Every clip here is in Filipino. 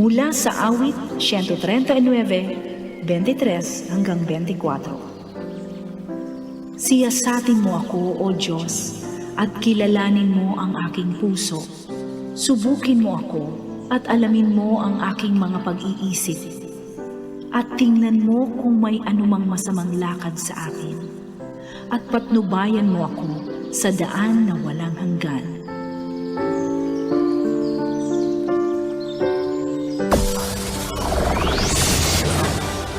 Mula sa awit 139, 23 hanggang 24. Siyasatin mo ako, O Diyos, at kilalanin mo ang aking puso. Subukin mo ako at alamin mo ang aking mga pag-iisip. At tingnan mo kung may anumang masamang lakad sa akin. At patnubayan mo ako sa daan na walang hanggan.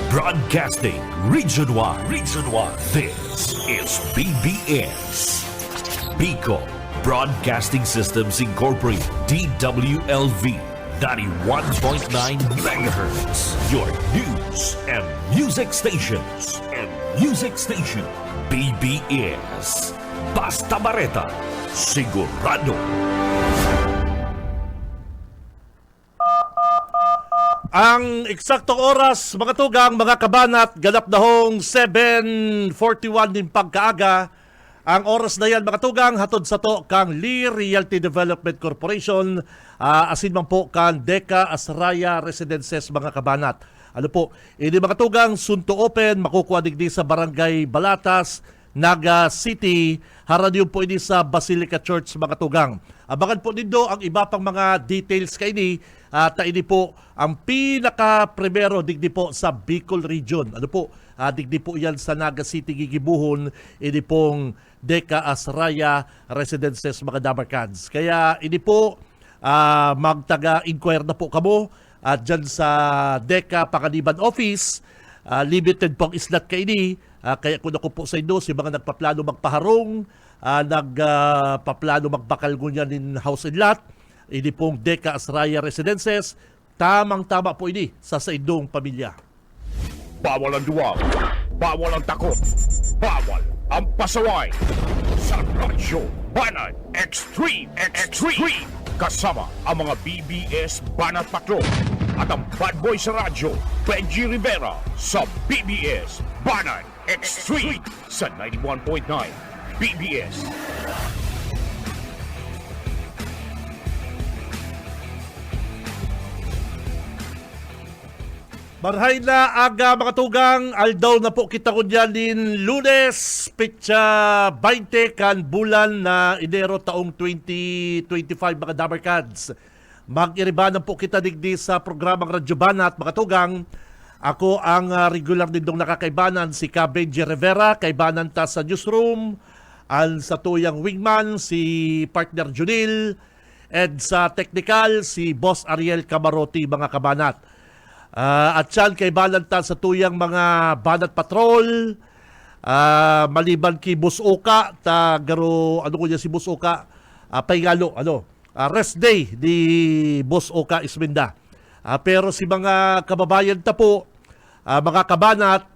Broadcasting Region 1. This is BBS. Bicol Broadcasting Systems Incorporated. DWLV 91.9 megahertz. Your news and music stations. BBS. Basta Bareta. Sigurado. Ang eksaktong oras, mga tugang, mga kabanat, ganap na hong 7:41 din pagkaaga. Ang oras na yan, mga tugang, hatod sa to kang Lee Realty Development Corporation, asin man po kang Deca Asraya Residences, mga kabanat. Ano po, ini mga tugang, sunto open, makukuha digdi sa Barangay Balatas, Naga City, haradyo po ini sa Basilica Church, mga tugang. Abangan po nindo ang iba pang mga details kay ini, at ini po ang pinaka-primero digdi po sa Bicol Region. Ano po, digdi po yan sa Naga City, Gigibuhon, ini pong Deca Asraya Residences, mga Dabarkads. Kaya ini po, magtaga-inquire na po kamo at dyan sa Deca Panganiban Office. Limited pong islat kay ini. Kaya kung ako po sa inyo, si mga nagpaplano magpaharong, nagpaplano magbakal ngunyan in house and lot, ini pong Deca Asraya Residences, tamang-tama po ini sa inyong pamilya. Bawal ang duwag, bawal ang takot, bawal ang pasaway. Sa Radyo Banat Extreme, kasama ang mga BBS Banat Patrol at ang bad boy sa radyo, Benji Rivera sa BBS Banat Extreme sa 91.9 BBS. Marhay na aga, mga tugang, aldaw na po kita ko dyan din Lunes, petsa 20 kan bulan na Enero taong 2025, mga Dabarkads. Mag-iribanan po kita digdi sa programang Radyo Banat, mga tugang. Ako ang regular din dong nakakaibanan, si Ka Benji Rivera, kaibanan ta sa newsroom, ang sa tuyang wingman, si partner Junil, and sa technical, si Boss Ariel Camarote, mga kabanat. At yan kay balanta sa tuyang mga Banat Patrol, maliban ki Boss Oka, garo ano ko niya si Boss Oka, paingalo, rest day di Boss Oka Isminda. Pero si mga kababayan ta po, mga kabanat,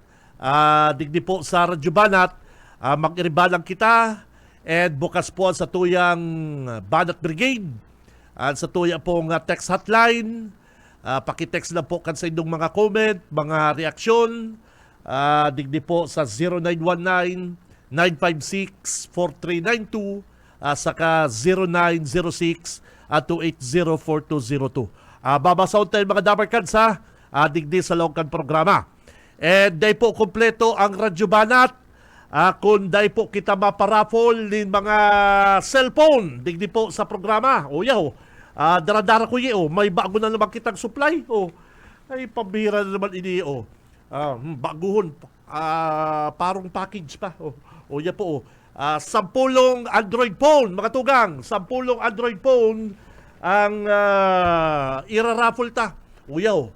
digdi po sa Radyo Banat, mag-iribalang kita, and bukas po sa tuyang Banat Brigade, at sa tuyang pong text hotline. Pakitext lang po kan sa inyong mga comment, mga reaksyon. Digdi po sa 0919-956-4392, saka 0906-280-4202. Babasaw tayo mga Dabarkads ha, digdi sa longkan programa. And day po kompleto ang Radyo Banat. Kung day po kita maparaffle din mga cellphone, digdi po sa programa. O yaw. Daradara ko may bago na naman kitang supply. Ay, pambira na naman ini. Baguhon. Parong package pa. Yan po. 10 Android phone, mga tugang. 10 Android phone ang iraraffle ta. 10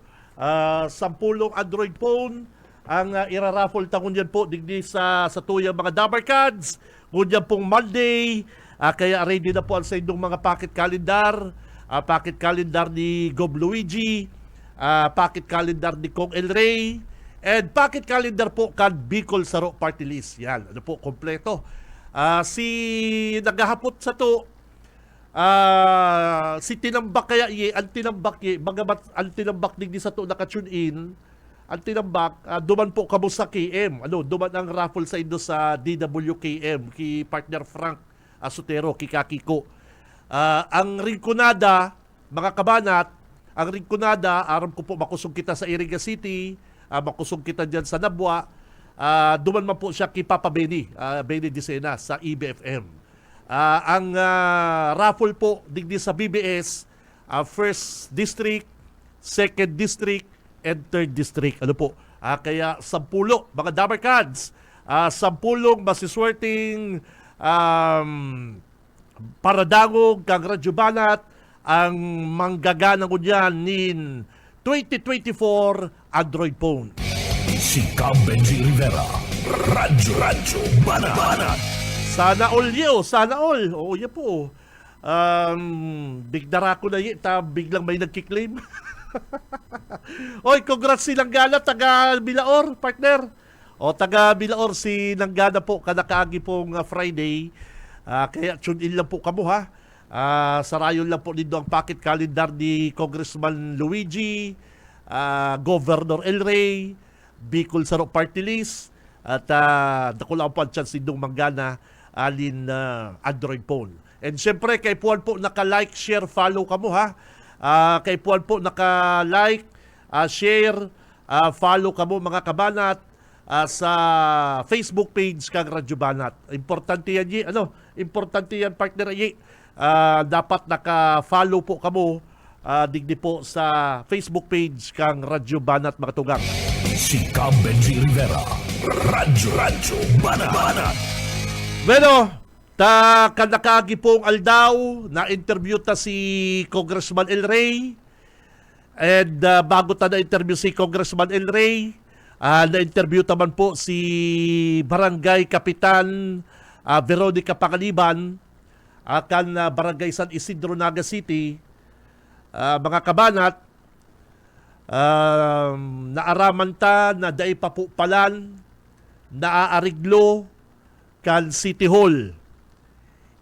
Android phone ang iraraffle ta kunyan po digdi sa tuyang mga Dabarkads. Kunyan pong Monday. Kaya ready na po ang sa inyong mga pocket calendar. Pocket calendar ni Gob Luigi, pocket calendar ni Kong El Rey, and pocket calendar po kan Bicol Saro Party List. Yan, ano po, kompleto. Si naghahapot sa to, si Tinambak kaya ang Tinambak bagamat ang Tinambak digdi sa to nakatune in, ang Tinambak, duman po kamo sa KM. Duman ang raffle sa indo sa DWKM, ki partner Frank Asutero, Kikakiko. Ang Rinconada, mga kabanat, ang Rinconada, aram ko po makusog kita sa Iriga City, makusog kita dyan sa Nabwa, duman man po siya kay Papa Benny, Benny Dicena sa EBFM. Ang raffle po digdi sa BBS, First District, Second District, and Third District. Ano po? Kaya 10 mga Dabar Cards, 10 masiswerting paradangog kang Radyo Banat ang manggaganang unyan nin 2024 Android phone. Si Benji Rivera, Radyo Banat. Sana all yo, sana all. Oo, yan po. Bigdara ko na yun, biglang may nagkiklaim. Oy, congrats si Langgana, taga Bilaor, partner. O, taga Bilaor si Langgana po, kanakaagi pong Friday. Kaya tune in lang po kamo ha. Sarayon lang po dito ang pocket calendar ni Congressman Luigi, Governor El Rey, Bicol Saro Party List, at nakulang po ang chance din Manggana alin Android phone. And syempre, kay Puan po naka-like, share, follow kamo ha. Kay Puan po naka-like, share, follow kamo mga kabanat sa Facebook page kang Radyo Banat. Importante yan, importante yan, partner, dapat naka-follow po kamo digdi po sa Facebook page kang Radyo Banat mga tugang. Si Benji Rivera, Radyo Banat. Bueno, kanakagi pong aldaw, na-interview ta si Congressman El Rey. And bago ta na-interview si Congressman El Rey, na-interview taman po si Barangay Kapitan Veronica Pangaliban, kan Barangay San Isidro, Naga City. Mga kabanat, naaraman ta na daay papupalan, naaariglo kan City Hall.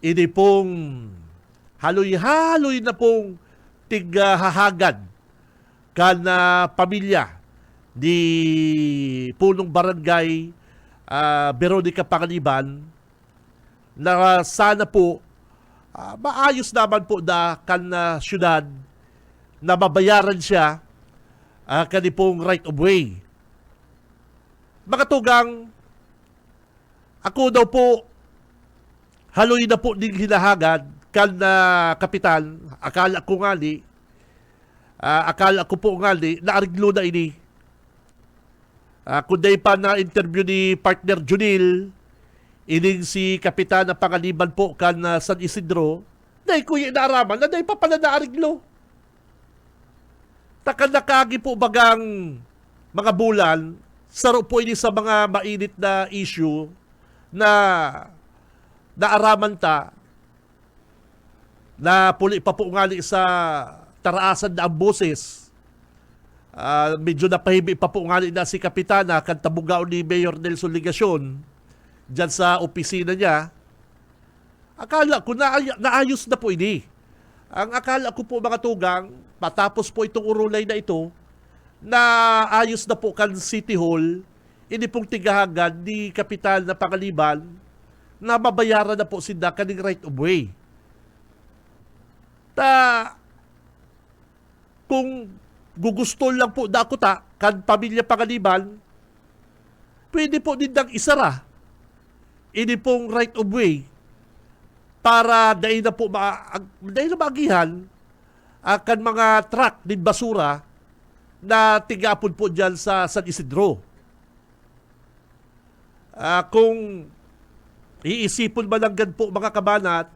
Ini pong haloy-haloy na pong tighahagad kan pamilya ni punong barangay Veronica Pangaliban na sana po maayos naman po na kan syudad na mabayaran siya kanipong right of way. Mga tugang, ako daw po haloy na po din hinahagad kan kapitan, akala ko po ngali naariglo na ini. Kunday pa na interview ni partner Junil, ining si Kapitan na Pangaliban po kan San Isidro, dahi kuya naaraman na dahi pa pala naariglo. Takan nakagi po bagang mga bulan, saro po ini sa mga mainit na issue na naaraman ta na puli pa po ngali sa taraasan na ang boses. Medyo napahibi pa po ngali na si Kapitana kan tabugao ni Mayor Nelson Ligacion dyan sa opisina niya. Akala ko naayos na po ini. Ang akala ko po mga tugang, patapos po itong urulay na ito, na ayos na po kan City Hall, ini pong tigahagan ni Kapitan na Pangaliban na mabayaran na po sila kaning right of way. Kung gugustol lang po dako ta kan pamilya Pangaliban, pwede po din dang isara ini pong right of way para dahil na po maagihan kan mga truck din basura na tigapon po dyan sa San Isidro. Kung iisipon ba lang gan po mga kabanat,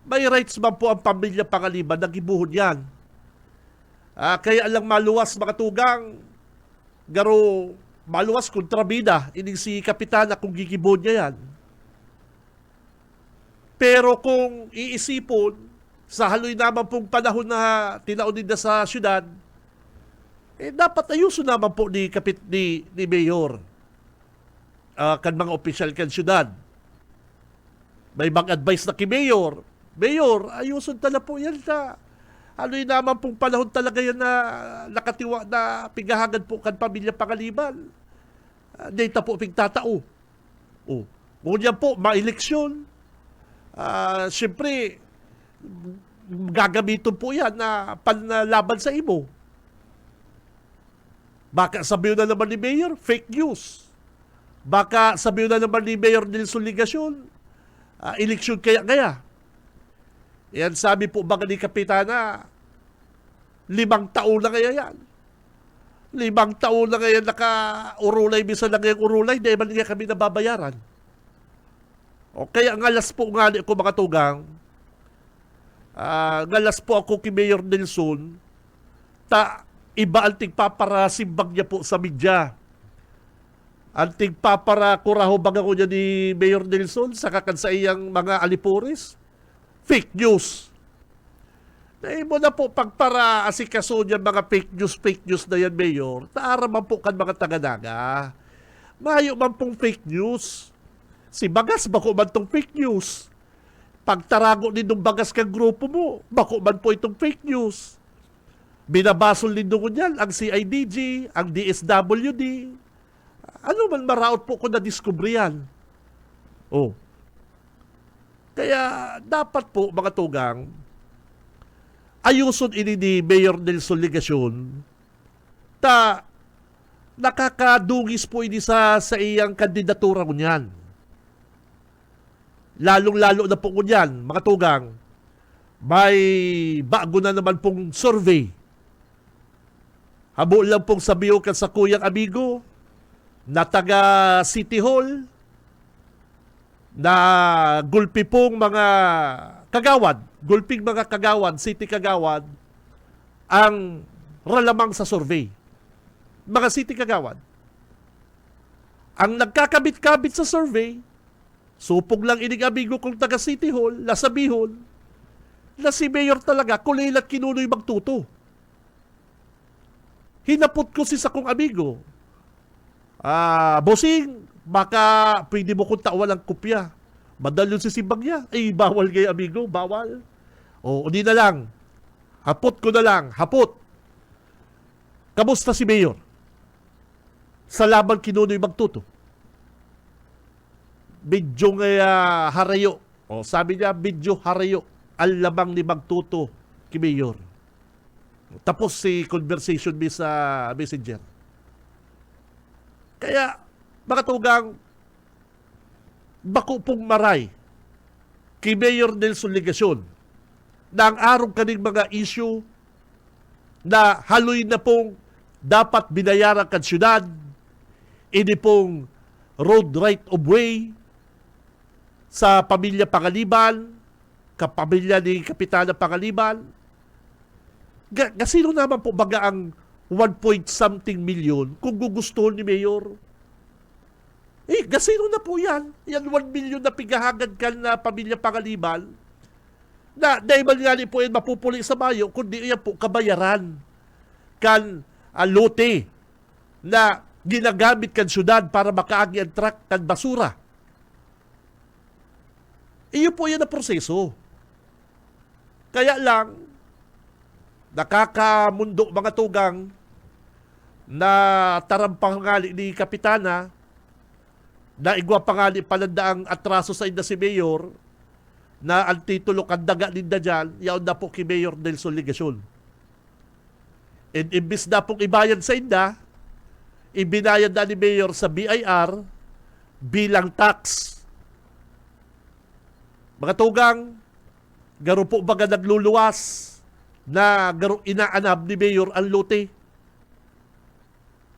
may rights man po ang pamilya Pangaliban na gibuhon yan. Kaya lang maluwas mga tugang, garo maluwas kontrabida, ining si Kapitana kung gigibuhon niya yan. Pero kung iisipon, sa haloy naman pong panahon na tinaunid na sa syudad, dapat ayuso naman po ni Mayor kan mga opisyal kan syudad. May mag-advise na kay Mayor, ayuson tala po yan sa haloy naman pong panahon talaga yan na nakatiwa na pigahagan po kan pamilya Pangaliban. Data po pigtatao. Kung yan po, ma-eleksyon, siyempre, gagamitin po yan na panlaban sa imo. Baka sabihin na naman ni Mayor, fake news. Baka sabihin na naman ni Mayor Nelson Ligacion, eleksyon kaya. Yan sabi po ba ni Kapitana, 5 taon na kaya yan. 5 taon na kaya naka-urulay, bisa na ngayong urulay, dahil man nga kami nababayaran. O kaya ngalas po nga ko mga tugang, ngalas po ako kay Mayor Nelson, iba ang tigpaparasimbag niya po sa media. Ang tigpapara kuraho baga ko niya ni Mayor Nelson sa kakansaiyang mga alipores. Fake news. Mo na po pagpara asikaso niya mga fake news na yan, Mayor. Taaraman po kan mga taganaga. Mayo man pong fake news. Si Bagas, bako man tong fake news. Pagtarago din ng Bagas kang grupo mo, bako man po itong fake news. Binabasol din ko niyan ang CIDG, ang DSWD. Ano man maraot po ko na-discover yan. Oh. Kaya dapat po mga tugang, ayuson ini ni Mayor Nelson Ligacion nakakadungis po ini sa iyang kandidatura ko niyan. Lalong-lalo na po ko niyan, mga tugang, may bago na naman pong survey. Habo lang pong sabihin ka sa kuyang amigo na taga City Hall, na gulpi pong mga kagawad, gulping mga kagawad, city kagawad, ang ralamang sa survey. Mga city kagawad. Ang nagkakabit-kabit sa survey, supog lang inig amigo kong taga City Hall, nasabihon, na si Mayor talaga, kulilat kinunoy magtuto. Hinapot ko si sakong amigo, bossing, baka pwede mo kong tawal ang kopya. Madalyon si simbang niya. Ay, bawal kayo, amigo. Bawal. O, hindi na lang. Hapot ko na lang. Hapot. Kamusta si Mayor? Sa laban kinunoy magtuto. Bidyo nga harayo. O, sabi niya, bidyo harayo. Ang lamang ni magtuto kay Mayor. Tapos si conversation mi sa messenger. Kaya, mga tugang, bako pong maray kay Mayor Nelson Ligacion na ang arong kaning mga issue na haloy na pong dapat binayaran kan syudad, ini pong road right of way sa pamilya Pangaliban, kapamilya ni Kapitana Pangaliban. Gasino naman po baga ang 1 point something million kung gugustuhon ni Mayor? Gasino na po yan. Yan 1 million na pigahagad kan na pamilya Pangaliban na dahil man nga po yan mapupuli sa bayo, kundi yan po kabayaran kan lote na ginagamit kan syudad para makaagi ang truck kan basura. Iyo po yan na proseso. Kaya lang, nakakamundo mga tugang na tarampang ngali ni Kapitana na igwa pangali palandaang atraso sa inda si Mayor na ang titulo kandaga ninda dyan, yaon na po kay Mayor Nelson Ligacion. And imbis na pong ibayad sa inda, ibinayad na ni Mayor sa BIR bilang tax. Mga tugang, garo po baga nagluluwas na garo inaanab ni Mayor ang lote.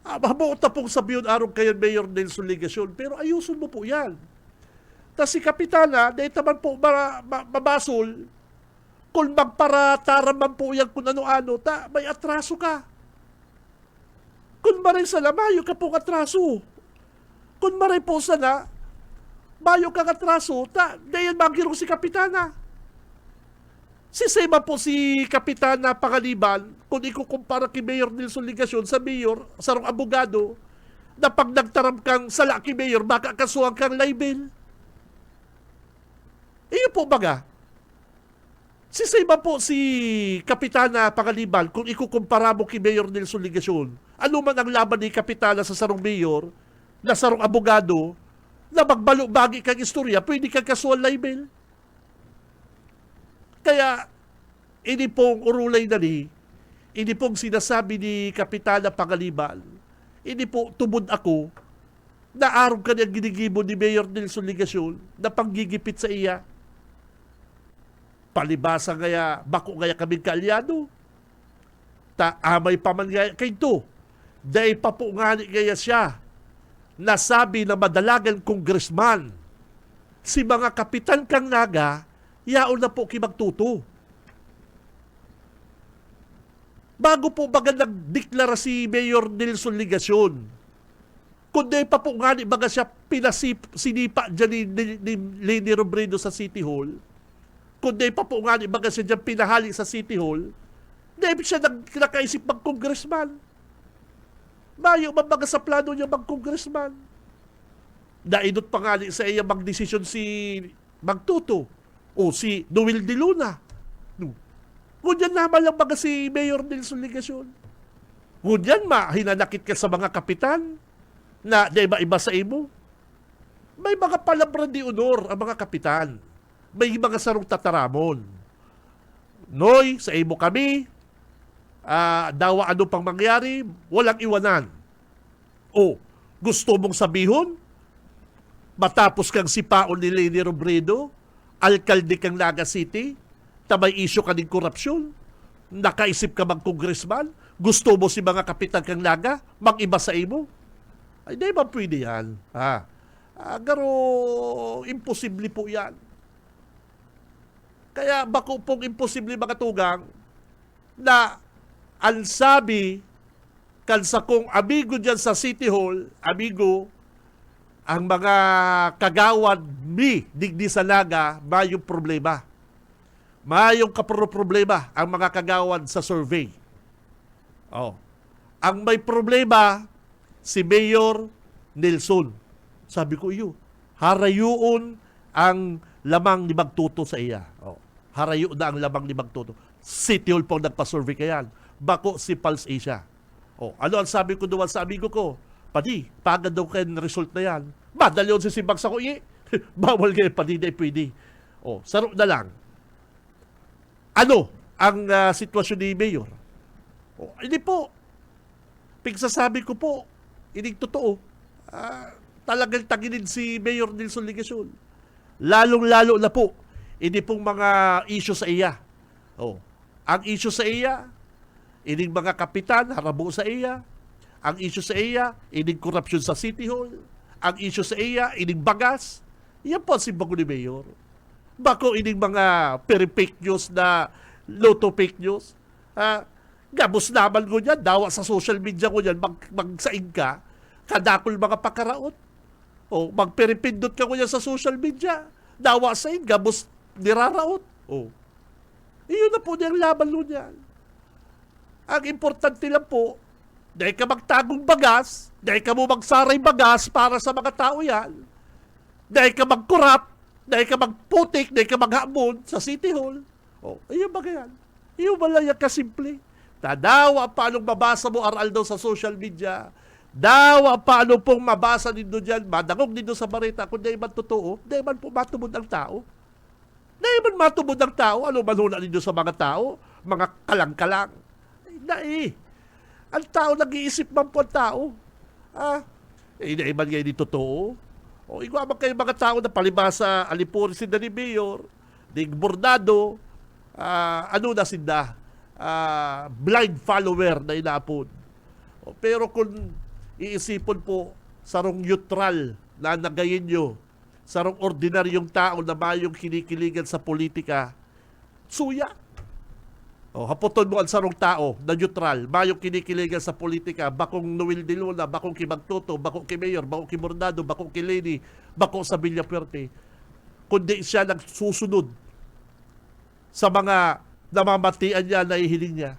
Mabuot na pong sabiyon arong kayo Mayor Nelson Ligacion, pero ayusun mo po yan. Tapos si Kapitana, dahil naman po mabasol, kung magparatara man po yan kung ano-ano, may atraso ka. Kung maray sana, mayo ka pong atraso. Kung maray po sana, mayo kang atraso, dahil magirong si Kapitana. Sisema po si Kapitana Pangaliban kung ikukumpara kay Mayor Nelson Ligacion sa Mayor, sarong abogado, na pag nagtaram kang sala kay Mayor, baka kasuhan kang libel. Iyo po baga. Sisema po si Kapitana Pangaliban kung ikukumpara mo kay Mayor Nelson Ligacion. Ano man ang laban ni Kapitana sa sarong Mayor, na sarong abogado, na magbalo-bagi kang istorya, pwede kang kasuhan libel. Kaya, ini pong urulay na ini pong sinasabi ni Kapitana Pangaliban, ini po tubod ako, na araw ka niyang ginigibo ni Mayor Nelson Ligasyon na panggigipit sa iya. Palibasa ngaya, bako ngaya kaming kaalyado. Amay pa man ngaya kay to. Dahil pa po nga ngaya siya, nasabi na madalagang congressman, si mga kapitan kang naga, yaon na po kimagtuto. Bago po baga nagdeklara si Mayor Nelson Ligasyon, kundi pa po nga baga siya sinipa dyan ni Leni Robredo sa City Hall, kundi pa po nga baga siya dyan pinahali sa City Hall, dahil siya nakaisip mag-congressman. Mayo mabaga sa plano niya mag-congressman. Nainot pa nga sa iya mag-desisyon si Magtuto o si Noel de Luna. Ngunyan naman lang baga si Mayor Nelson Ligasyon. Ngunyan hinanakit ka sa mga kapitan na iba sa imo. May mga palabra di honor ang mga kapitan. May mga sarong tataramon. Noy, sa imo kami, dawa ano pang mangyari, walang iwanan. O, gusto mong sabihon, matapos kang sipaon ni Leni Robredo, alkalde kang Naga City, may isyo ka ng korupsyon, nakaisip ka mag-congressman, gusto mo si mga kapitan kang Naga, mag-iba sa imo? Ay, di ba pwede yan? Garo, imposible po yan. Kaya bako pong imposible mga tugang na ang sabi kansa kong amigo dyan sa City Hall, amigo, ang mga kagawad digdi sa Naga, mayong problema. Mayong problema ang mga kagawad sa survey. Ang may problema, si Mayor Nelson. Sabi ko iyo, harayuon ang lamang ni Magtuto sa iya. Harayo na ang lamang ni Magtuto. City Hall pong nagpa-survey kayan. Bako si Pulse Asia. Ano ang sabi ko doon sa amigo ko? Padi, pagad daw kayo result na yan. Madali yun si Simbag sa kuyi. Bawal kayo, padi na pwede. Saro na lang. Ano ang sitwasyon ni Mayor? Hindi po. Pigsasabi ko po, hindi totoo. Talagang taginin si Mayor Nelson Ligasyon. Lalong-lalo na po, hindi pong mga issue sa iya. Ang issue sa iya, ining mga kapitan, harabo sa iya. Ang issue sa iya, ining korupsyon sa City Hall. Ang issue sa iya, ining bagas. Yan po si bago ni Mayor. Bako ining mga peri-fake news na loto fake news. Gabos naman ko niyan, dawa sa social media ko niyan, magsaing ka, kadakol mga pakaraot. Magperipindot ka ko niyan sa social media, dawa sa in, gabos niraraot. Iyon na po niyang laban lo niyan. Ang importante lang po, dahil ka magtagong bagas, dahil ka mo magsaray bagas para sa mga tao yan, dahil ka magkurap, dahil ka magputik, dahil ka maghamon sa City Hall. Iyon ba yan? Iyon ba lang yan kasimple? Dawa paanong mabasa mo aral daw sa social media, dawa paano pong mabasa nindo dyan, madangog nindo sa barita, kung di man totoo, di man po matubod ang tao. Di man matubod ang tao, ano manuna nindo sa mga tao, mga kalang-kalang. Ang tao, nag-iisip man po ang tao. Di man ngayon di totoo. Igwa man kayo mga tao na palibasa, alipuri sinda ni Mayor, di bordado, ano na sinda, blind follower na inapon. Pero kung iisipon po sarong neutral na nagayin nyo, sarong ordinaryong tao na mayong kinikiligan sa politika, suya. Hapoton mo ang sarong tao na neutral, mayong kinikiligan sa politika, bakong Noel de Luna, bakong kay Magtuto, bakong kay Mayor, bakong kay Bordado, bakong kay Leni, bakong sa Villafuerte, kundi siya nagsusunod sa mga namamatian niya, nahihiling niya.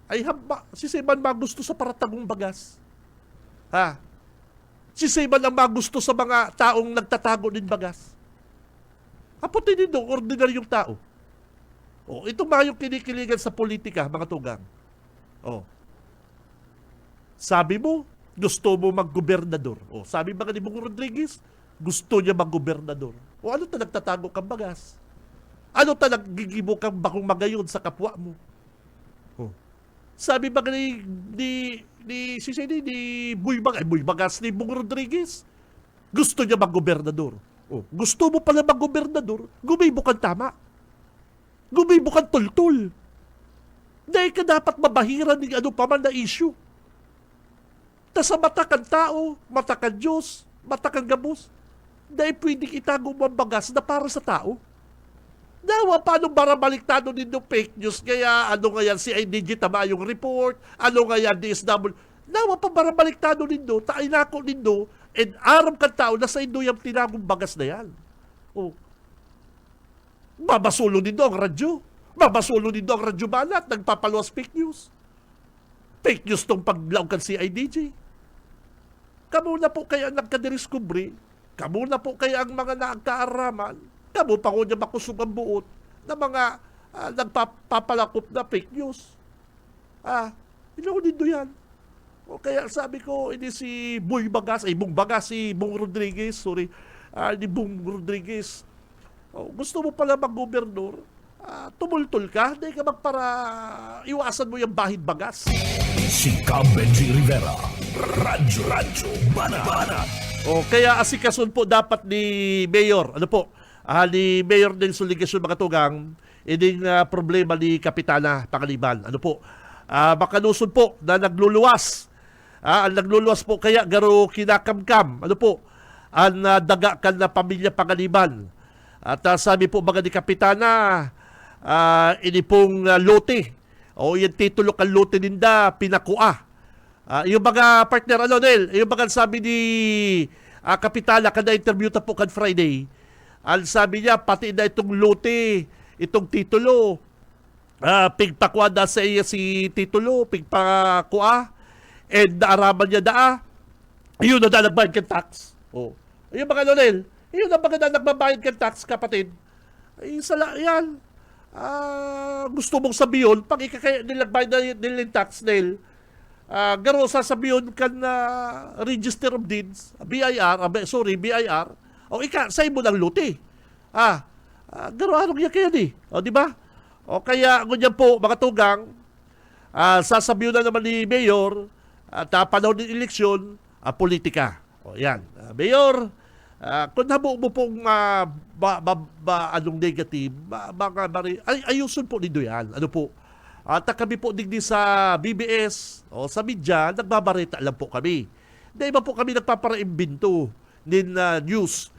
Ay si Seban magusto sa paratagong bagas. Si Seban ang magusto sa mga taong nagtatago din bagas. Aputin din doon, ordinaryong tao. Ito ba yung kinikiligan sa politika, mga tugang? Sabi mo, gusto mo mag-gobernador. Sabi ba ni Bong Rodriguez, gusto niya mag-gobernador. Ano ito nagtatago kang bagas? Ano talag gigibo kang bakong magayon sa kapwa mo? Oh. Sabi ba ni Buy Bagas ni Bong Rodriguez, gusto niya mag-gobernador. Oh. Gusto mo pala mag-gobernador, gumibo kang tama. Gumibo kang tultul. Dahil ka dapat mabahiran ng ano pa man na issue. Ta sa mata kang tao, mata kang Diyos, mata kang gabos, dahil pwedeng itago mo ang bagas na para sa tao. Nawa, paano barabaliktado din ng fake news? Kaya ano nga yan, CIDG tama yung report, ano nga yan, DSW. Nawa pa barabaliktado din do, tainako din do, and aram kang tao na sa indo yung tinagong bagas na yan. Oh. Babasulo din do ang radyo. Babasulo din do ang radyo balat, nagpapaluwas fake news. Fake news tong paglaog kan CIDG. Kamu na po kaya nagkadiriskubre, kamu na po kaya ang mga nagkaaraman, kamu pa ko niya makusog ang buot na mga nagpapalakop na fake news. Hindi ko din do yan. O kaya sabi ko, hindi si Bong Bagas, si Bong Rodriguez, sorry, ni Bong Rodriguez. Gusto mo pala mag-gobernador, tumultul ka, hindi ka magpara iwasan mo yung bahid bagas. Si Cam Benji Rivera, Radyo Banat. Kaya asikason po dapat ni Mayor, ni Mayor Nelson Ligasyon mga tugang, ining problema ni Kapitana Pangaliban. Makalusod po na nagluluwas. Ang nagluluwas po kaya garo kinakamkam. Ang daga kan na pamilya Pangaliban. At sabi po mga ni Kapitana, ini pong lote o yung titulo kan lote ninda pinakua. Yung mga partner Nel, yung mga sabi ni Kapitana kada interview ta po kan Friday, ang sabi niya pati na itong lote, itong titulo, pigpakua da sa iya si titulo, pigpakua, and naaraman niya yun na nagbayad kan tax. Yung mga Nel, yun ang mga nagbabayad kan tax, kapatid. Yan. Gusto mong sabiyon, pag ikakaya nilagbayad na nilang tax, Nel, garo sasabiyon kan Register of Deeds, BIR, o say mo ng luti. Garo anong yan kaya di? Di ba? O kaya, ngunyan po, mga tugang, sasabiyon na naman ni Mayor, at panahon ng eleksyon, politika. Yan. Mayor, kung habo mo pong anong negative, ayusun po nindo yan. At kami po digdi sa BBS o sa media, nagbabareta lang po kami. Dahil ba po kami nagpaparaimbento din news.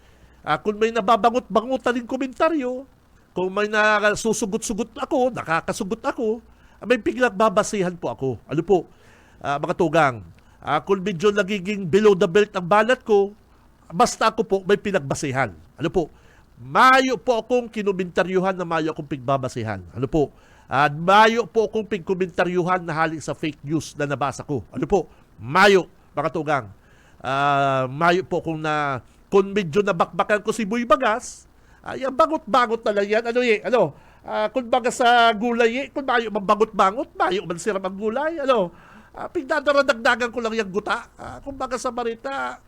Kung may nababangot-bangutan ng komentaryo, kung may nasusugot-sugot ako, nakakasugot ako, may biglang babasihan po ako. Mga tugang, kung medyo nagiging below the belt ang balat ko, basta ako po may pinagbasihan. Mayo po akong kinumentaryuhan na mayo akong pigbabasihan. At mayo po akong pigkomentaryuhan na halik sa fake news na nabasa ko. Mayo, mga tugang. Mayo po akong kung medyo nabakbakan ko si Buy Bagas, yung bangot-bangot na lang yan. Kung baga sa gulay, kung mayo mabangot-bangot, mayo man siram ang gulay. Pigdadaradagdagan ko lang yung guta. Kung baga sa marita,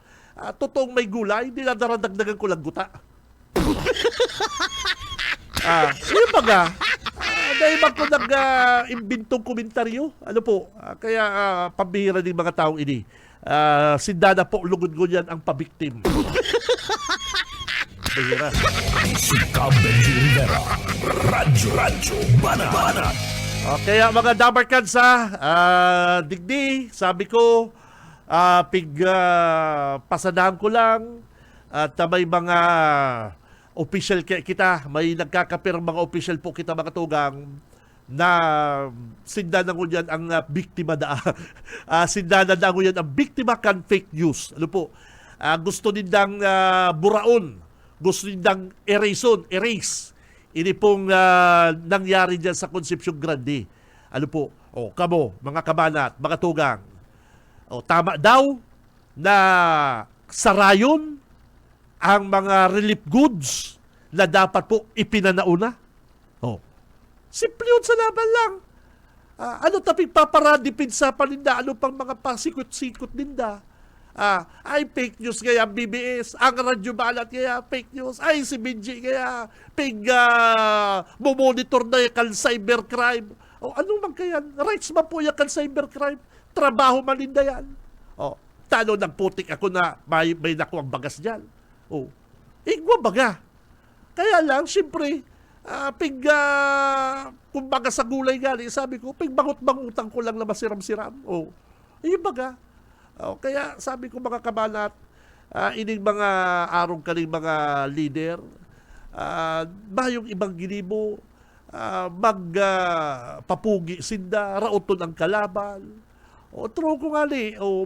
totoong may gulay, dinadaradagdagan ko lang guta. Yung baga, dahil ba ko nag-imbintong komentaryo? Kaya pambihira din mga taong ini. Sindana po, lugod ko yan ang pabiktim. Pambihira. Si Cam Benji Rivera, Radyo Banat. Kaya mga Dabarkads digdi, sabi ko, pasadahan ko lang at may mga official kita, may nagkakapirang mga official po kita mga tugang na sindanan ko yan ang biktima sindanan na ko yan ang biktima kan fake news. Gusto nindang buraon, gusto nindang erase ini pong nangyari dyan sa Concepcion Grande. Kamo, mga kabanat, mga tugang, tama daw na sarayon ang mga relief goods na dapat po ipinanauna. Simple yun sa laban lang. Taping paparadipin sa paninda, ano pang mga pasikot-sikot ninda. Ay, fake news kaya ang BBS. Ang Radyo Banat kaya fake news. Ay, si Benji kaya monitor na yung cybercrime. O, ano man kaya? Rights ba po yung cybercrime? Trabaho maninda yan. O, talo ng putik ako na may nakuwang bagas dyan. O, igwa baga. Kaya lang, siyempre, kumbaga sa gulay gali, sabi ko, bangut-bangutan ko lang na masiram-siram. O, yung baga. O, kaya sabi ko mga kabanat, ining mga arong kaning mga leader, yung ibang gilibo, papugi sinda, rauton ang kalaban. O, true ko nga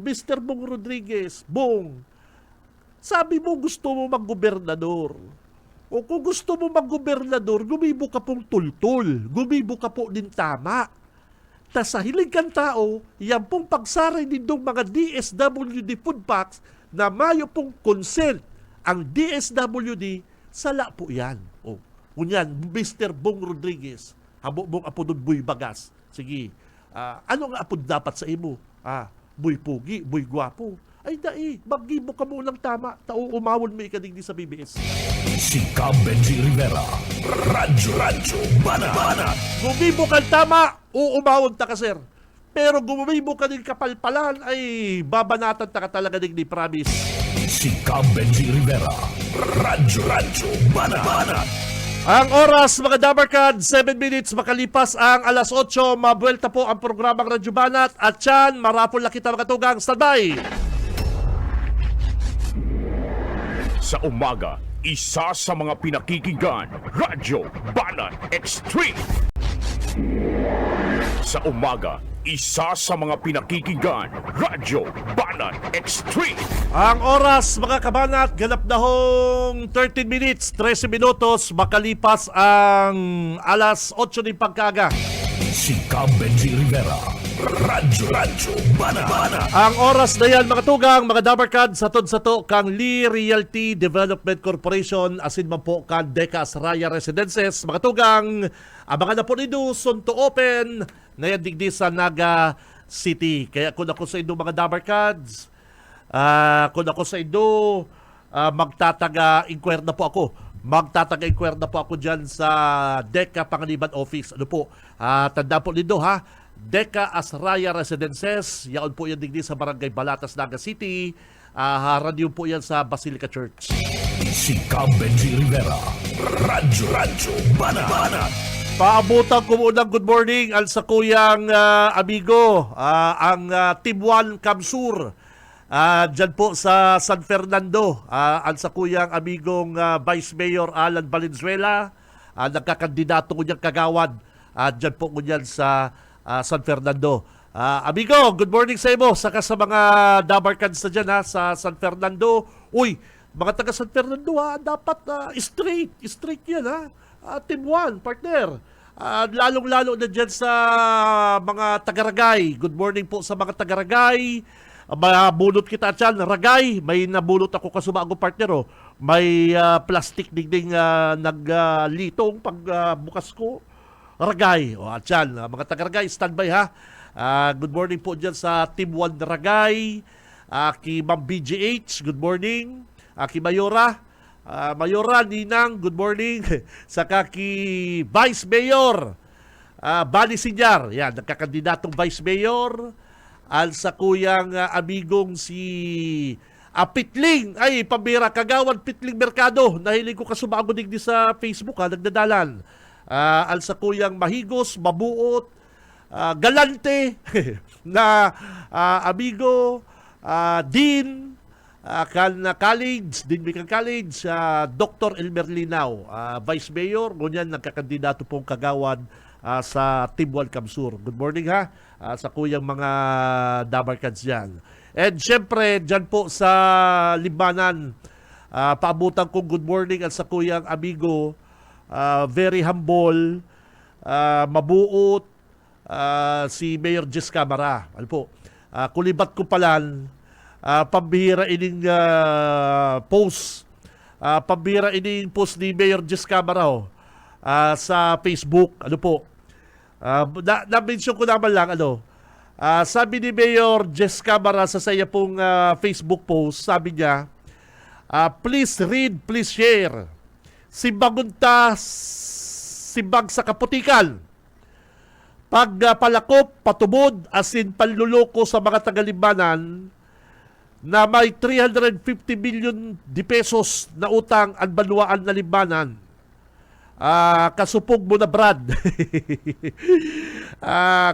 Mr. Bong Rodriguez, Bong, sabi mo gusto mo mag-gobernador. O kung gusto mo mag-gobernador, gumibo ka pong tultul. Gumibo ka po din tama. Tas sa hiling kang tao, yan pong pagsaray nitong mga DSWD food packs na mayo pong consent ang DSWD, sala po yan. O, kunyan, Mr. Bong Rodriguez, habo mong apodod buy bagas. Sige, ano nga apod dapat sa imo? Buy pugi, buy gwapo. Ay dai, magibo ka mo ng tama, tao umawon mo ikadigdi sa BBS. Si Cab Benji Rivera. Radyo Banat. Gumibo ka tama, uumawon ta ka, sir. Pero gumibo ka din kapalpalan, ay babanatan ta ka talaga digdi, promise. Si Cab Benji Rivera. Radyo Banat. Ang oras, mga Dabarkad, 7 minutes makalipas ang alas 8, mabuelta po ang programang Radyo Banat. At yan, marapol na kita mga tugang, standby. Sa umaga, isa sa mga pinakikinggan, Radyo Banat Extreme. Sa umaga, isa sa mga pinakikinggan, Radyo Banat Extreme. Ang oras, mga kabanat, ganap na hong 13 minutes, 13 minutos, makalipas ang alas 8 ng pagkaga. Si Cab Benji Rivera. Radyo Banat. Ang oras na yan, mga tugang, mga Dabarkad, satod-sato kang Lee Realty Development Corporation, asin man po kang Decas Raya Residences. Mga tugang, abangan na po nido, soon to open, na yan digdi sa Naga City. Kaya kung ako sa inyo, mga Dabarkads, kung ako sa inyo, magtataga-inquire na po ako. Magtataga-inquire na po ako dyan sa Deca Panganiban Office. Ano po, tanda po nido ha, Deca Asraya Residences, yaon po yan digdi sa Barangay Balatas, Naga City. Radio po yan sa Basilica Church. Si Cab Benji Rivera. Radyo Banat. Paabutan ko munang good morning al sa kuyang amigo, ang Team 1 Kamsur. Dyan po sa San Fernando, al sa kuyang amigong Vice Mayor Alan Valenzuela, nagkakandidato ko niyang kagawad. Dyan po ko niyan sa San Fernando. Amigo, good morning sa iyo, saka sa mga Dabarkans na dyan sa San Fernando. Uy, mga taga San Fernando dapat straight yan Team 1, partner. Lalong-lalo na dyan sa mga taga-Ragay. Good morning po sa mga taga-Ragay. Mabulot kita dyan, Ragay. May nabulot ako kasumago, partner. May plastic dingding naglitong pagbukas ko. Ragay. At yan, mga taga-Ragay, standby ha. Good morning po dyan sa Team 1 Ragay. Ki Ma'am BGH, good morning. Ki Mayora. Mayora, Ninang, good morning. Saka ki Vice Mayor Bani Sinyar. Yan, nagkakandidatong Vice Mayor. Al sa kuyang amigong si Pitling. Ay, pambira, Kagawan Pitling Mercado. Nahiling ko kasumago digdi sa Facebook nagdadalan. Al sa kuyang Mahigos, Mabuot, Galante na amigo, Dean, College, Dean Mikan College, Dr. Elmer Linaw, Vice Mayor, ngunyan nagkakandidato pong kagawad sa Team 1 Kamsur. Good morning ha, sa kuyang mga Dabarkads dyan. And syempre, dyan po sa Libanan, paabutan kong good morning at sa kuyang amigo, very humble, mabuot, si Mayor Jess Camara. Ano po, kulibat ko palan, pambihira ining post, pambihira ining post ni Mayor Jess Camara sa Facebook. Ano po, na-mention ko naman lang, Sabi ni Mayor Jess Camara sa saya pong Facebook post, sabi niya, please read, please share. Simbagunta, simbag sa kaputikan. Pagpalakop, patubod, asin panluloko sa mga tagalibanan na may 350 million di pesos na utang ang baluaan na libanan. Kasupog mo na, Brad.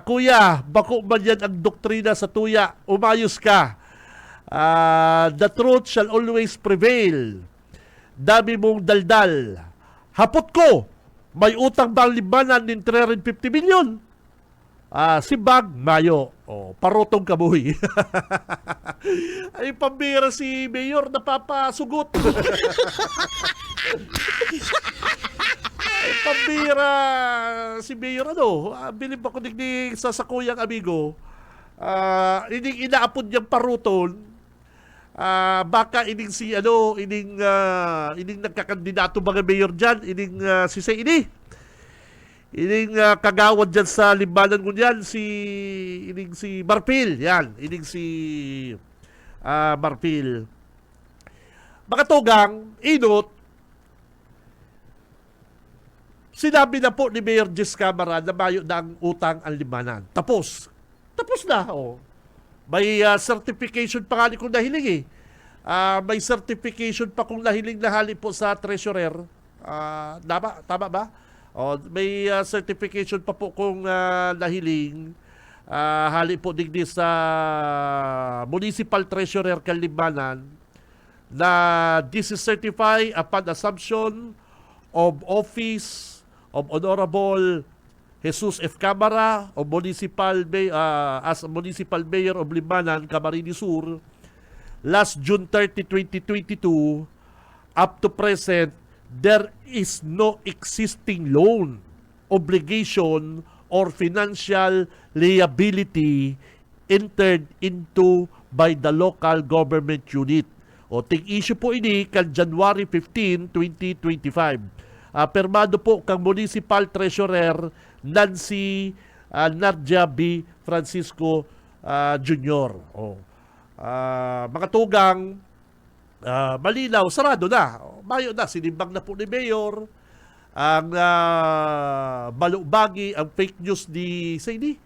Kuya, bako man yan ang doktrina sa tuya. Umayos ka. The truth shall always prevail. Dami mong daldal. Hapot ko, may utang ba ang libanan ng 350 million? Simbag, Mayo. Parotong kabuhi. Ay, pambira si Mayor, napapasugot. Ay, pambira si Mayor, bilib ako digdig sa sakuyang amigo. Ining inaapod niyang paruton. Baka ining si, ining nagkakandidato mga Mayor dyan, ining si Saini. Ining kagawad dyan sa limbanan ko dyan, ining si Marpil. Yan, ining si Marpil. Mga tugang, inot, sinabi na po ni Mayor Jess Camara na mayo na ang utang ang limanan. Tapos na. May certification pa nga kung nahiling may certification pa kung nahiling na hali po sa treasurer. Tama ba? May certification pa po kung nahiling hali po digdi sa municipal treasurer Kalibanan na this is certified upon assumption of office of Honorable Jesus F. Camara of as Municipal Mayor of Libanan, Camarines Sur, last June 30, 2022, up to present, there is no existing loan, obligation, or financial liability entered into by the local government unit. Ting-issue po ini kan January 15, 2025. Permado po kang Municipal Treasurer Nancy Narja B. Francisco Jr. Mga tugang, malinaw, sarado na. Mayo na, sinimbang na po ni Mayor ang balubagi, ang fake news ni Saini.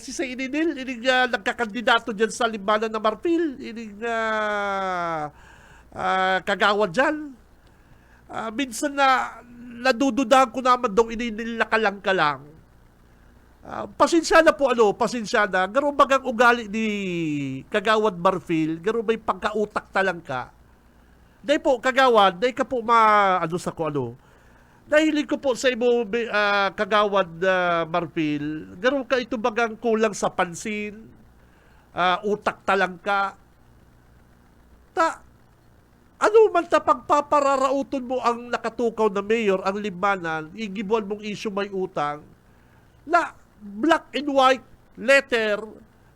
Si Saini Nil, ining nagkakandidato dyan sa limbanan ng Marpil, ining kagawad dyan. Minsan na nadududahan ko naman daw ininilakalang ka lang. Pasensya na po, pasensya na. Garo bagang ugali ni Kagawad Marfil, garo may pagkautak talang ka. Dahil po, Kagawad, dahil ka po Nahilig ko po sa imo, Kagawad Marfil, garo ka ito bagang kulang sa pansin, utak talang ka. Ano man pagpapararauton mo ang nakatukaw na mayor, ang libanan, igibuan mong issue may utang, na black and white letter,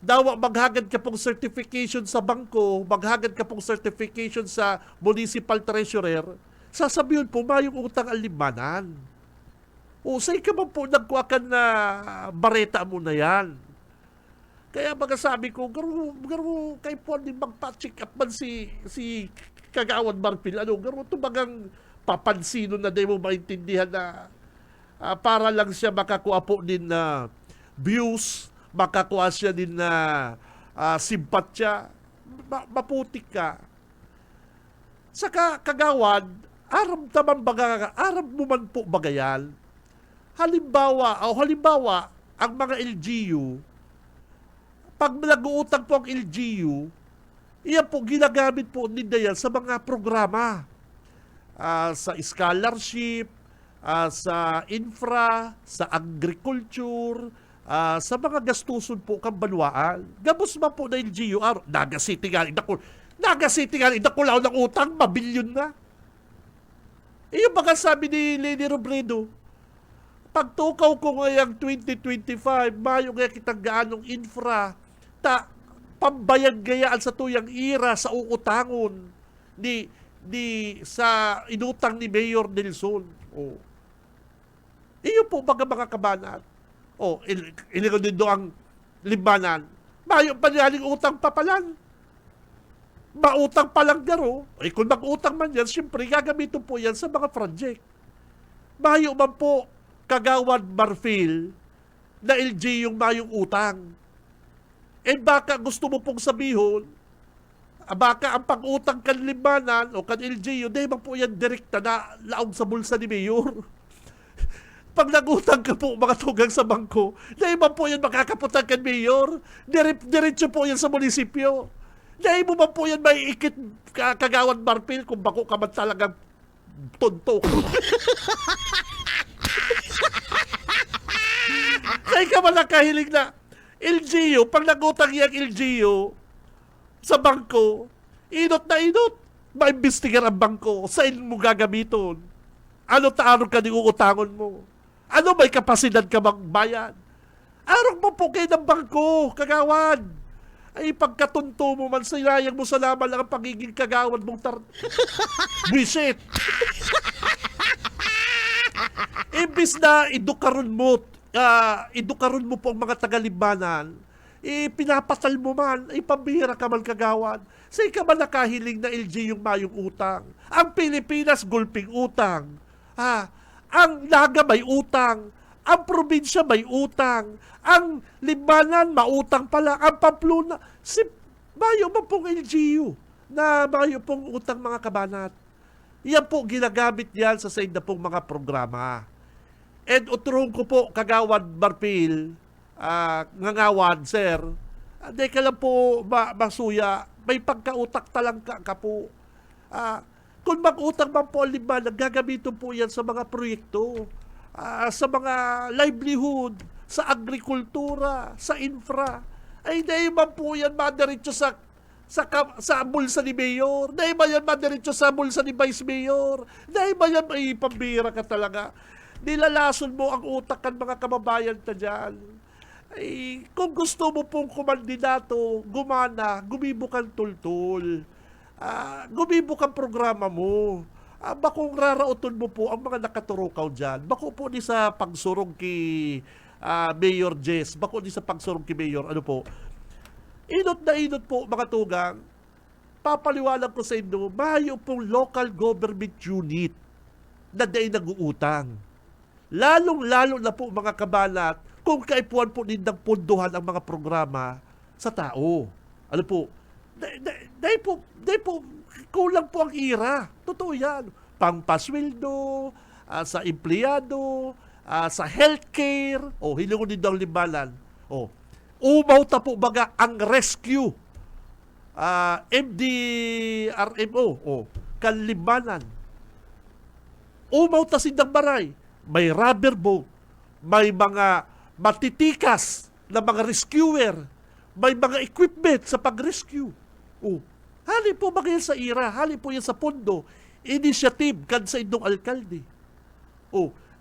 dawa maghagad ka pong certification sa bangko, maghagad ka pong certification sa municipal treasurer, sasabihin po, mayong utang ang libanan. Say ka man po nagkuakan na bareta mo na yan. Kaya sabi ko, garo kay po din magpa-check up man si Kagawad Marpil, garo ito bagang papansino na di mo maintindihan na para lang siya makakuha po din na views, makakuha siya din na simpatya, maputik ka. Saka Kagawad, arab mo man po bagayan. Halimbawa, ang mga LGU, pag nag-uutang po ang LGU, iyan po ginagamit po nila yan sa mga programa. Sa scholarship, sa infra, sa agriculture, sa mga gastuson po kang banwaan. Gabos man po na LGU, Naga City nga, idakulaw ng utang, mabilyon na. Yung baka sabi ni Leni Robredo, pagtukaw ko ngayang 2025, mayo nga kitang gaanong infra, pambayad gayaan sa tuyang ira sa uutangon ni sa inutang ni Mayor Nelson. Iyo po mga kabanat. Iligon din do ang libanan, mayo pa niyaling utang papalan. Mautang pa lang garo. Eh kung mag-utang man yan, siyempre gagamitin po yan sa mga project. Mayo man po, Kagawad Barfil, na LG yung mayong utang. Eh baka gusto mo pong sabihon, baka ang pag-utang kan libanan o kan LG, di ba po yan direkta na laong sa bulsa ni Mayor? Pag nag-utang ka po mga tugang sa bangko, di ba po yan makakaputan kan Mayor? Diretso po yan sa munisipyo. Di mo ba po yan may ikit Kagawad Barfil kung bako ka man talagang tonto? Kaya ka man nakahilig na LGU, pag nagutang yung LGU sa bangko, inot na inot, maimbestigar ang bangko, saan mo gagamiton? Ano taarong ka ni uutangon mo? Ano may kapasidad ka magbayad? Arong mo po kayo ng bangko, Kagawad. Ay pagkatunto mo man, sinayang mo sa laman lang ang pagiging kagawad mong Bisit! Imbis na idukaron mo po ang mga tagalibanan, pinapasal mo man, pambihira ka man kagawad. Sa ka man nakahiling na LG yung mayong utang. Ang Pilipinas, gulping utang. Ang Naga may utang. Ang probinsya may utang. Ang libanan, mautang pala. Ang Pamplona, mayo man pong LGU na mayo pong utang mga kabanat. Yan po, ginagamit yan sa said na pong mga programa. And uturong ko po, Kagawad Barfil, ngangawad, sir, hindi ka lang po masuya, may pagkautak talang ka po. Kung mag-utang man po ang libanan, gagamitin po yan sa mga proyekto. Sa mga livelihood, sa agrikultura, sa infra, ay dahil man po yan madiretso sa bulsa ni Mayor, dahil ba yan madiretso sa bulsa ni Vice Mayor, dahil ba yan ay pambira ka talaga. Nilalason mo ang utak kan mga kababayan ta dyan. Ay, kung gusto mo pong kumandidato, gumana, gumibok ang tultul. Gumibok ang programa mo. Bakong rarauton mo po ang mga nakaturukaw dyan. Bako po di sa pagsurong kay Mayor Jess. Bako di sa pagsurong kay Mayor. Ano po? Inot na inot po mga tugang. Papaliwalag ko sa inyo, mayo pong local government unit na dahil nag-uutang. Lalong-lalo na po mga kabalat kung kaipuan po nindang punduhan ang mga programa sa tao. Ano po? Dahil po, kulang po ang ira. Totoo yan. Pangpasweldo, sa empleyado, sa healthcare, hilingon din daw limbalan. Umaw ta po baga ang rescue. MDRMO, kanlibanan. Umaw ta sindang baray. May rubber boat, may mga matitikas na mga rescuer, may mga equipment sa pag-rescue. Hali po ba yan sa ira? Hali po yan sa pondo. Initiative kan sa indong alkalde.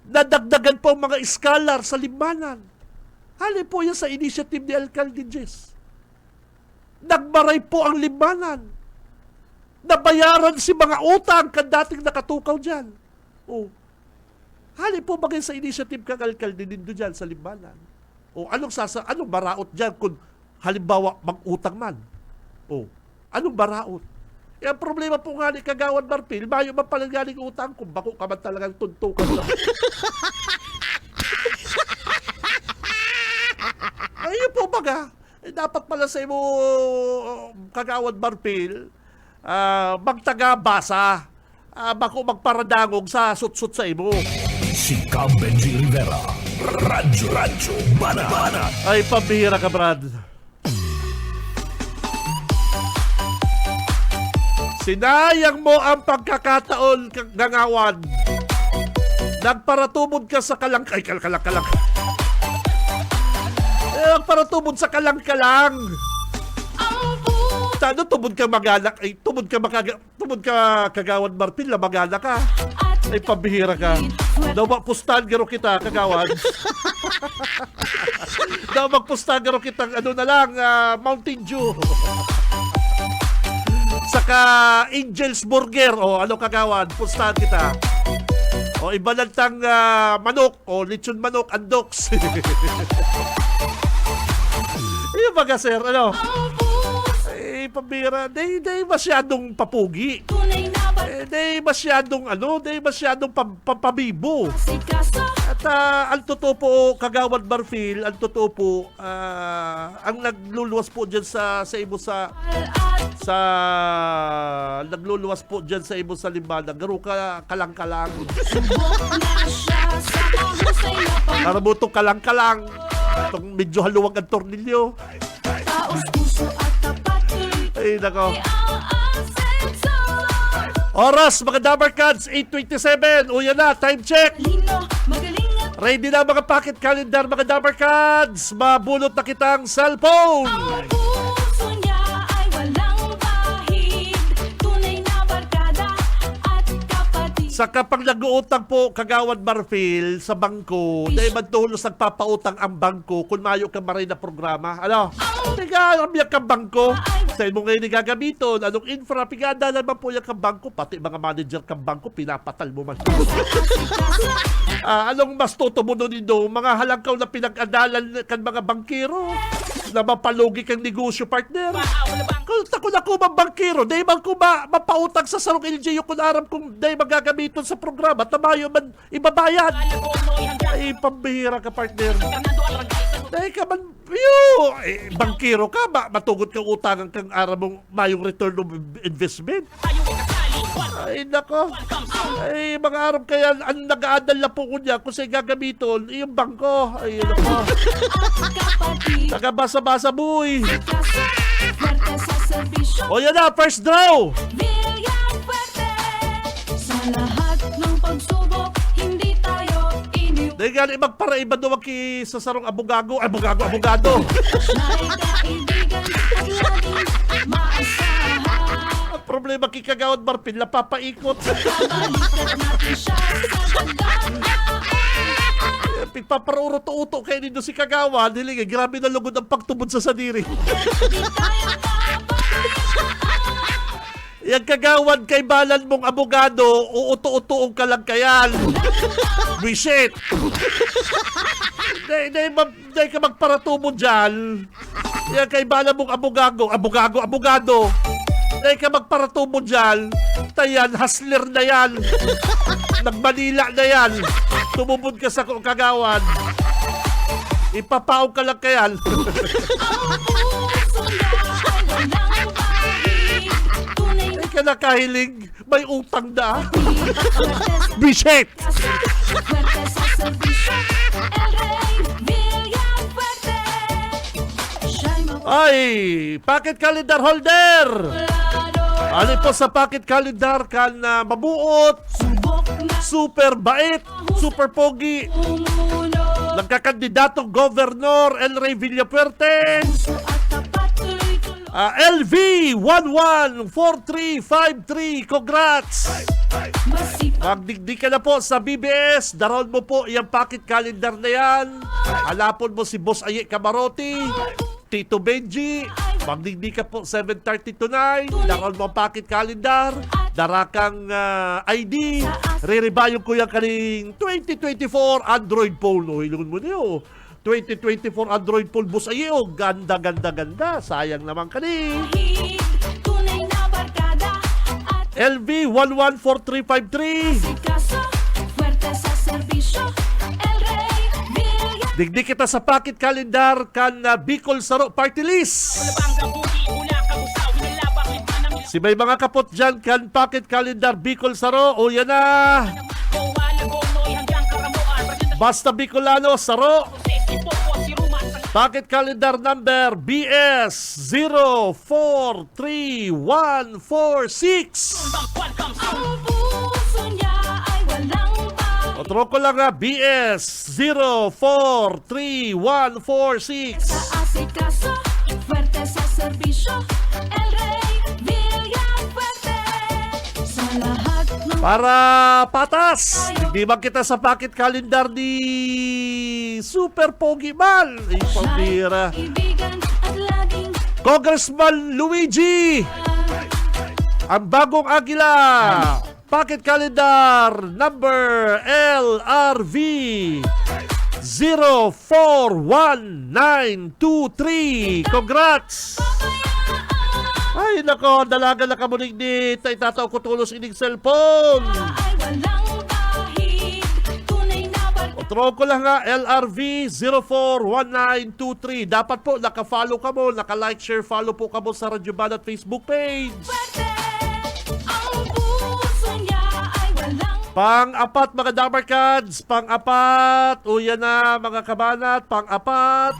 Nadagdagan po ang mga scholar sa limanan. Hali po yan sa initiative ni Alkalde Jess. Nagmaray po ang limanan. Nabayaran si mga utang kan dating nakatukaw dyan. Hali po ba yan sa initiative kang alkalde nindo dyan sa limanan? Anong baraot dyan kung halimbawa mag-utang man? Anong baraot? Ang problema po nga ni Kagawad Barfil, mayo man pala galing utang kung bako ka man talagang tuntukan lang. Ayun po baga, dapat pala sa imo, Kagawad Barfil, magtaga-basa, bako magparadangog sa sutsut sa imo. Si Cam Benji Rivera, Radyo Banat. Ay, pambihira ka, Brad. Sinayang mo ang pagkakataon, Gangawad. Nagparatubod ka sa kalang... Ay, kalang. Nagparatubod sa kalang-kalang. Tano, tubod ka maganak. Ay, tubod ka Kagawad Barfil, na maganak ka. Ay, pambihira ka. Daw magpustahan garo kita, Kagawad. Daw magpustahan garo kita, Mountain Dew. Saka Angel's Burger. Ano, Kagawad? Pustahan kita. Iba lang tang manok. Lechon manok, andoks. Di ba ka, sir? Ano? Eh, pambira. Di masyadong papugi. Di masyadong pabibo. At ang totoo po, Kagawad Barfil, ang totoo po, ang nagluluwas po dyan sa nagluluwas po dyan sa ibo sa limbana, garo kalang-kalang. Karabutong kalang-kalang. Itong medyo haluwag ang tornilyo. Ay, nako. Oras, mga Dabarkads, 8:27. O yan na, time check. Ready na mga pocket calendar, mga Dabarkads. Mabulot na kitang cellphone. Sa kapag nag-uutang po, Kagawad Barfil, sa bangko, dahil magtulos nagpapautang ang bangko kung mayo ka maray na programa. Ano? Teka, alam yan kang bangko. Sa mo ngayon gagamiton, anong infra, pigada naman po yan kang bangko, pati mga manager kang bangko, pinapatal mo man. Anong mas tutubo nun nito? Mga halangkaw na pinag-adalan kan mga bangkero na mapalugi kang negosyo partner. Kung tako na ko mga bangkero, dahil man ko mapautang sa sarong LGU kung aram kung dahil magagamiton sa programa, tamayo man ibabayad. Ay, pambihira ka partner. Dahil ka man, bangkero ka, matugod kang utangan kang aram mong mayong return of investment. Ay, nako. Ay, mga araw kaya, ang nag-aadal na po ko niya kung sa'yo gagamiton, yung bangko. Ay, nako. Nagabasa-basa, boy. O, yan na, first draw. Sa lahat ng pagsubok, hindi tayo iniwan. Dahil nga, magparaiba doon sa sarong abogado. Abogado. Na'y kaibigan at laging maasahan. Ang problema kay Kagawad Barfil, napapaikot. Babalikan natin siya sa gandaan. Pagpaparuto-uto kayo nito si Kagawad, hiling, grabe na lugod ang pagtubod sa sadiri. Di tayo Yang Kagawad kay balan mong abogado, uuto-utoong ka lang kayan. Buisit. Dahil ka magparatubo dyan. Yang kay balan mong abogado. Dahil ka magparatubo dyan. Tayan, hustler na yan. Nagmanila na yan. Tumubod ka sa Kagawad. Ipapaw ka lang kayan. Ka nakahiling, may utang na. Bisit! Ay, pocket calendar holder! Ano po sa pocket calendar kan mabuot, super bait, super pogi, nagkakandidatong Governor El Rey Villapuerte, LV 114353, congrats! Magdigdi ka na po sa BBS, daron mo po yung pocket calendar na yan. Halapon mo si Boss Aye Camarote, Tito Benji, magdigdi ka po 7:30 to 9, daron mo ang pocket calendar, darakang ID, re-rebayon ko yung kaning 2024 Android phone. O, ilungan mo niyo. 2024 Android phone, Boss Aye, oh, ganda. Sayang naman kani. LV 114353. Digdi kita sa pocket calendar kan Bicol Saro Party List. Si may mga kapot dyan kan pocket calendar Bicol Saro, o yan na. Basta Bicolano Saro. Pocket calendar number BS 043146. Otro ko lang na BS 043146. Sa asikaso, fuerte sa serbisyo, El Rey Villafuerte. Sa lahat ng Para patas, hindi ba kita sa pocket calendar ni Super Pogi Man? Ay, pambira. kaibigan at laging Congressman Luigi, ang bagong agila. Pocket calendar number LRV 041923. Congrats! Ay, nako, dalaga na kamuning ni Taytataw ko tulos ining cellphone. Ay walang bahid, tunay na Otro ko lang nga, LRV 041923. Dapat po, naka-follow ka mo, naka-like, share, follow po ka mo sa Radyo Banat Facebook page. swerte. Ang puso niya ay walang Pang-apat, mga Dabarkads. Pang-apat. O yan na, mga kabanat. Pang-apat.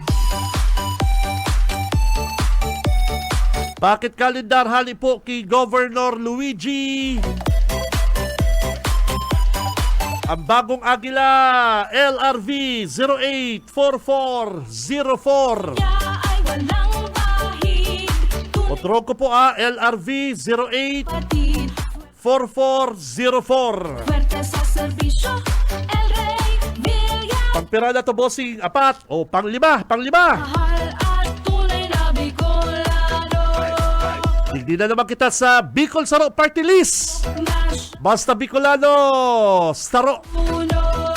Bakit kalendar hali po kay Governor Luigi? Ang bagong agila, LRV 084404. niya ay walang bahid, tunay Otro ko po LRV 084404. swerte sa serbisyo. El Rey Villar, Pagpira na to, bossing. Apat. O, panglima. mahal at tunay na Bicolano. Hindi na naman kita sa Bicol Saro Party List. Nash Basta Bicolano, Saro. Uno,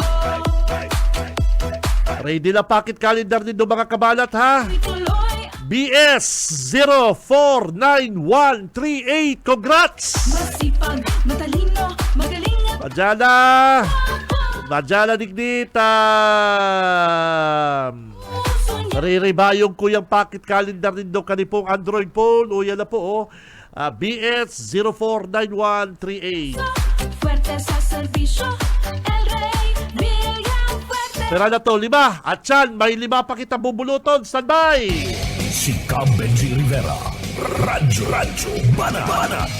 Ready na pocket calendar din do mga kabalat ha. tuloy BS 049138. Congrats! masipag, matalino, magaling at Madyana dignita. puso niya. Nariribayong ko yung pocket calendar din do kanipong Android phone. O yan na po BS 049138. Fuerte sa serbisyo. El Rey Villar, fuerte. Pera na to, 5. At yan, may 5 pa kita bubuluton. Standby! Si Cam Benji Rivera. Radyo Banat.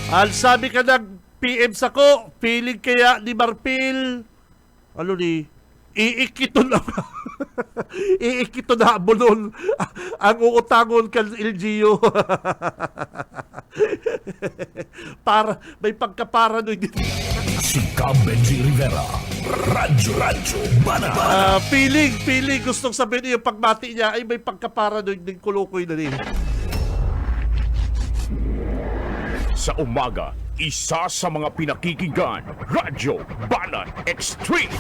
Al sabi ka ng PM sako, feeling kaya ni Marpil, ano ni, iikito na, iikito na bulon ang uutangon kan LGU. Para, may pagkaparanoid din. Si Cam Benji Rivera. Radyo Banat. Feeling, gustong sabihin yung pagmati niya ay may pagkaparanoid din kulukoy na rin. Sa umaga, isa sa mga pinakikinggan, Radyo Banat Extreme.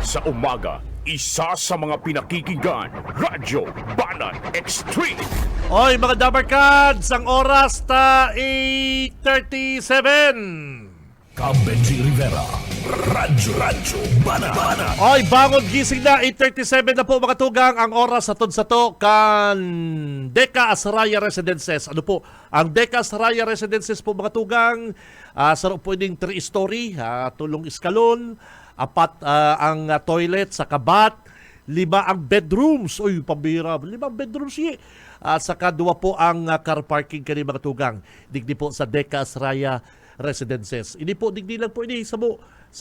Sa umaga, isa sa mga pinakikinggan, Radyo Banat Extreme. Oy, mga Dabarkads, ang oras ta 8:37. Cam Benji Rivera. Radyo Banat. Oy, bangon gising na, 8:37 na po mga tugang, ang oras sa to kan Deca Asraya Residences. Ano po, ang Deca Asraya Residences po mga tugang, sarap po yung 3-story, tulong iskalon, 4 ang toilet sa kabat, 5 ang bedrooms. Uy, pambira, 5 ang bedrooms saka 2 po ang car parking kani mga tugang. Digdi po sa Deca Asraya Residences. Ini po, digdi lang po ini sa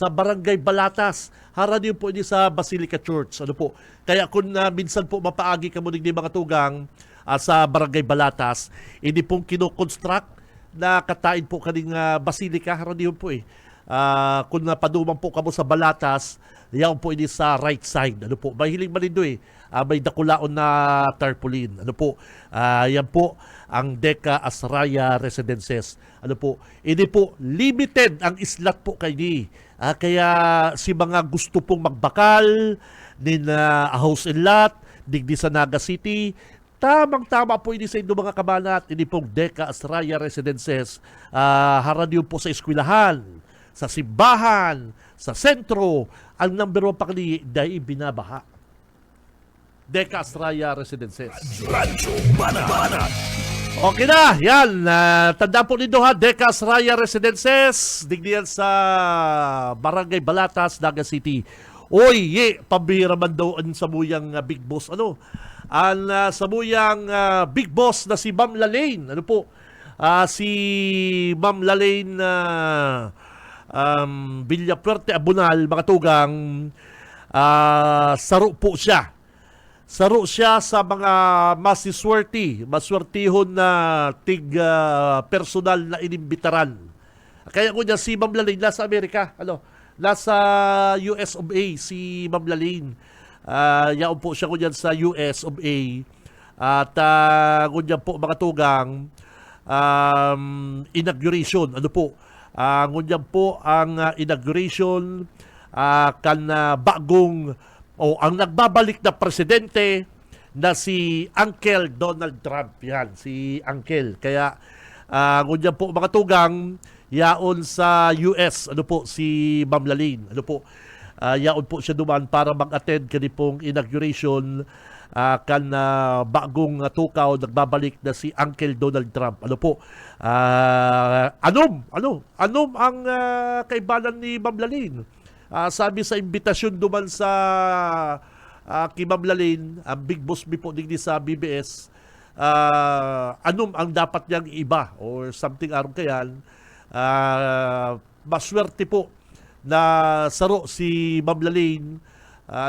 Barangay Balatas. Haraniyo po ini sa Basilica Church. Ano po? Kaya kung minsan po mapaagi ka mo digdi mga tugang sa Barangay Balatas, ini pong kinoconstruct na katain po kaning Basilica. Haraniyo po kung napaduman po kamo sa Balatas, yan po ini sa right side. Ano po? Mahiling malindo may dakulaon na tarpaulin. Ano po? Yan po ang Deca Asraya Residences. Ano po? Ini po limited ang islat po kay kaya si mga gusto pong magbakal nin house and lot digdi sa Naga City, tamang-tama po ini sa inyo mga kabanat. Ini pong Deca Asraya Residences. Haraniyo po sa eskwelahan, sa simbahan, sa sentro. Ang number 1 pa kani dahil binabaha. Deca Asraya Residences. Radyo Banat. Okay na, yan. Tanda po nito ha, Deca Asraya Residences. Digdiyan sa Barangay Balatas, Naga City. Oy, pambira man daw ang samuyang big boss. Ano? Ang samuyang big boss na si Ma'am Lalaine. Ano po? Si Ma'am Lalaine Villapuerte Abunal, mga tugang, saro po siya. Saro siya sa mga maswertihon na personal na inimbitaran. Kaya ko niya si Ma'am Lalaine nasa Amerika, nasa US of A si Ma'am Lalaine. Yaon po siya ko niyan sa US of A. At ngunyan po mga tugang, inauguration. Ano po? Ngunyan po ang inauguration bagong o ang nagbabalik na presidente na si Uncle Donald Trump. Yan, si Uncle. Kaya ngunyan po mga tugang, yaon sa US, si Ma'am Lalin. Yaon po siya duman para mag-attend kanipong inauguration bagong tukaw, nagbabalik na si Uncle Donald Trump. Anom ang kaibanan ni Ma'am Lalin. Sabi sa imbitasyon duman sa kay Ma'am Lalin, ang big boss mi po digdi sa BBS, anom ang dapat niyang iba or something aron kayan. Maswerte po na saro si Ma'am Lalin,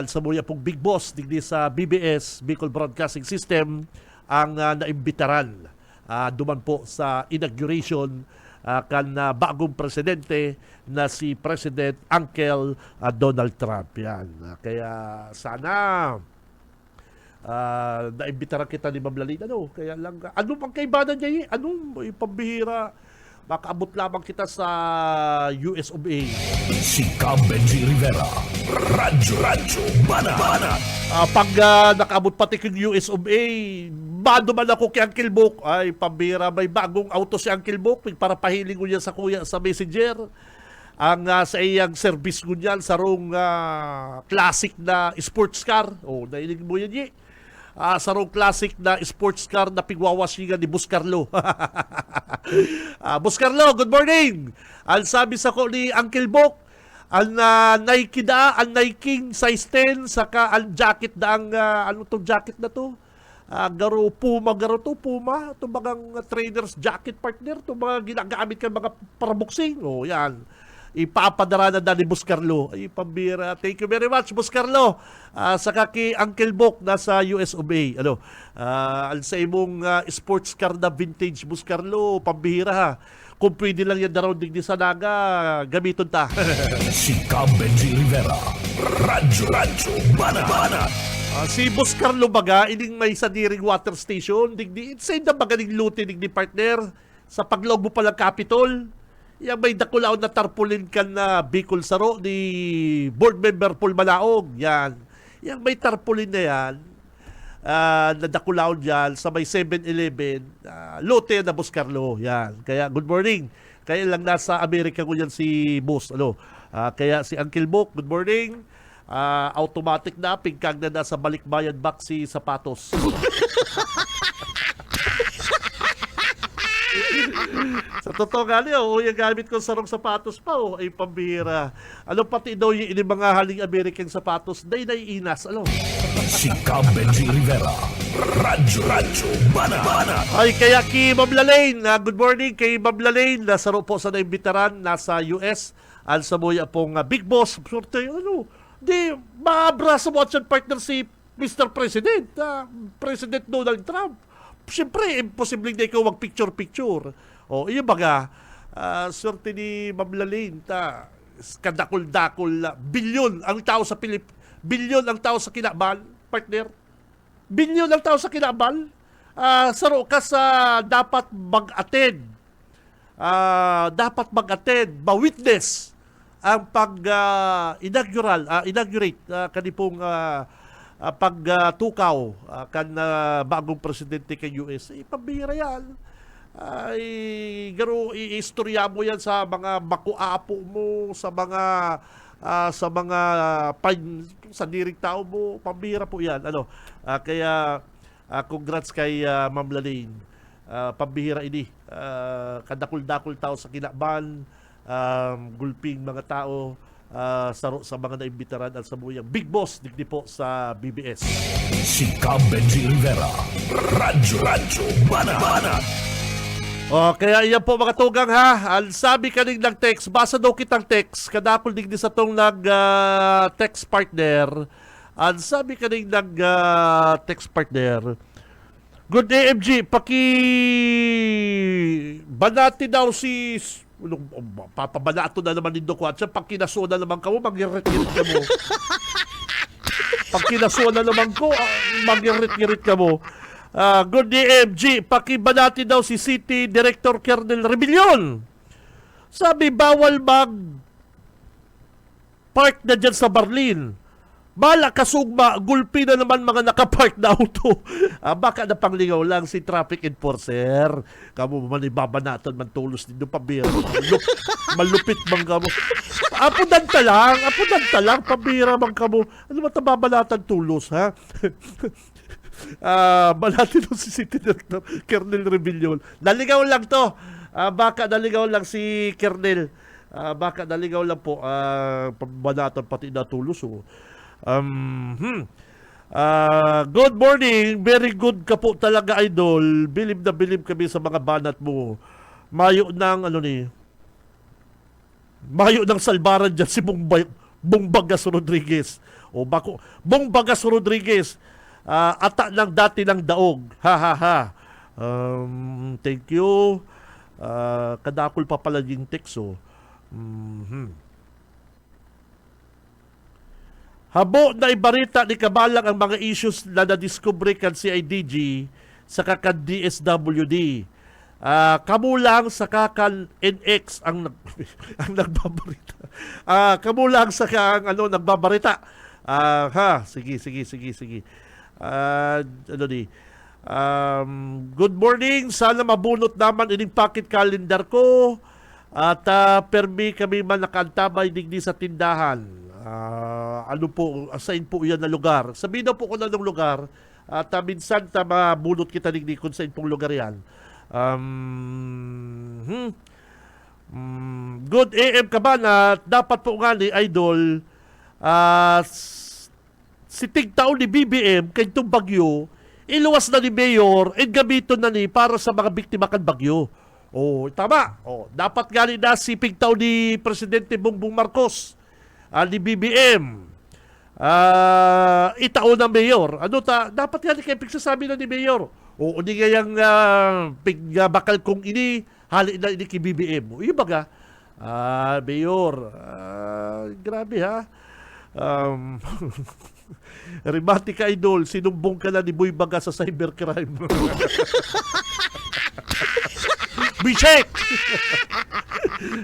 sa muya pong big boss digdi sa BBS, Bicol Broadcasting System, ang naimbitaran duman po sa inauguration bagong presidente na si President Uncle Donald Trump. Yan. Kaya sana naimbitaran kita ni Ma'am Lalin. Kaya lang, ang kaibanan niya pambihira. Makaabot lamang kita sa US of A. Si Cam Benji Rivera. Radyo Banat. Pag nakaabot pati kong US of A, bado man ako kay Uncle Book. Ay, pambira, may bagong auto si Uncle Book. Para pahiling ko niya sa kuya sa messenger. Ang sa iyang service ko niyan, sarong classic na sports car. Nainig mo yan, ye. Sarong classic na sports car na pigwawasingan ni Buscarlo. Buscarlo, good morning! Ang sabi sa ko ni Uncle Book, ang Nike ang Nike size 10, saka ang jacket na ano tong jacket na to? Puma. Itong mga trainer's jacket partner, itong mga ginagamit ka mga paraboxing. Yan. Ipapadara na ni Buscarlo. Ay, pambira. Thank you very much, Buscarlo. Saka kay Uncle Book nasa US of A. Sa imong sports car na vintage, Buscarlo, pambira ha. Kung pwede lang yan daw digdi sa naga, gamiton ta. Si Cam Benji Rivera. Radyo Banat. Si Buscarlo baga, ining may sadiring water station, digdi, it's na magaling luti digdi partner, sa paglog mo palang Capitol. Yang may dakulaw na tarpulin ka na Bicol Saro ni board member Paul Malaog. Yan. Yang may tarpulin na yan, na dakulaw dyan sa may 7-Eleven, lote na Buscarlo. Yan. Kaya good morning. Kaya lang nasa Amerika ko yan si Bus. Kaya si Uncle Book, good morning. Automatic na, pingkag na nasa balikbayan box si Sapatos. Sa totoo nga niyo, yung gamit ko sarong sapatos pa, ay pambira. Pati daw yung mga haling American sapatos, naiinas, Si Cam Benji Rivera. Radyo Banat. Ay, kaya kay Ma'am Lalin, good morning kay Ma'am Lalin, nasaro po sa naimbitaran, nasa US, al sa muya pong big boss, sorte, di, maabra sa watch and partner si Mr. President, President Donald Trump. Siyempre, imposible na ikaw mag-picture-picture. Iyo baga, sorte ni Ma'am Lalin, kadakol-dakol, bilyon ang tao sa bilyon ang tao sa kinabal, partner. Bilyon ang tao sa kinabal. Saro ka sa dapat mag-attend. Ma-witness ang inaugurate kanipong pagtukaw kan bagong presidente kay US. Pambira yan. Ay garo iistorya mo yan sa mga makuapo mo, sa mga sa diring tao mo, pambira po yan. Kaya congrats kay Ma'am Lalin. Pambihira ini. Kadakul-dakul tao sa kinaban, gulping mga tao, saro sa mga naimbitaran at sa buyang big boss digdi po sa BBS. Si Cam Benji Rivera. Radyo Banat. Kaya iyan po mga tugang ha. Ang sabi kaning nag-text, basa daw kitang text, kadakol digdi sa tong nag-text partner. Ang sabi kaning nag-text partner, good day, MG, banati daw si papabanato na naman nindo ko at siya pag kinaso na naman ka mo, mag-irit-irit ka mo. Pag kinaso na naman ko, mag-irit-irit ka mo. Good day, MG, pakibanati daw si City Director Kernel Rebellion. Sabi, bawal park na dyan sa Barlin. Bala kasugma, gulpi na naman mga nakapark na auto. Baka na panglingaw lang si traffic enforcer. Kamu man ibabanatan man tulos din yung pabira. Malupit bang kamo. Apudan ta lang, pabira bang kamo. Ano ba babanatan tulos, ha? Balatin mo si City Director Kernel Rebellion. Naligaw lang to. Baka naligaw lang si Kernel. Baka naligaw lang po. Pabanatan pati na tulos, oh. Good morning. Very good ka po talaga, idol. Bilib na bilib kami sa mga banat mo. Mayo ng salbaran dyan si Bongbagas Rodriguez. O bako, Bongbagas Rodriguez. Ata ng dati ng daog. Ha ha ha. Thank you. Kadakol pa pala yung text, oh. Habo na ibarita ni Kabalang ang mga issues na nadiskubre kan CIDG sa kakan DSWD. Kamulang sa kakan NX ang nagbabarita. Kamulang sa nagbabarita. Sige. Good morning. Sana mabunot naman ining pocket calendar ko. At permi kami man nakaantabay digdi sa tindahan. Saan po yan na lugar? Sabihin na po ko na ng lugar at minsan mabunot kita digdi kung saan pong lugar yan. Good AM ka ba na dapat po nga ni Idol si tigtao ni BBM kay itong bagyo iluwas na ni Mayor at gamiton na ni para sa mga biktima kan bagyo. Tama. Dapat nga na si pigtao ni Presidente Bongbong Marcos ni BBM itao ng Mayor. Dapat nga kayo pigsasabi na ni Mayor. Hindi kayang bakal kong ini hali na ini kay BBM. Yung baga, Mayor, grabe ha. Rematic idol, sinumbong ka na ni Boy Baga sa cybercrime. Bisit!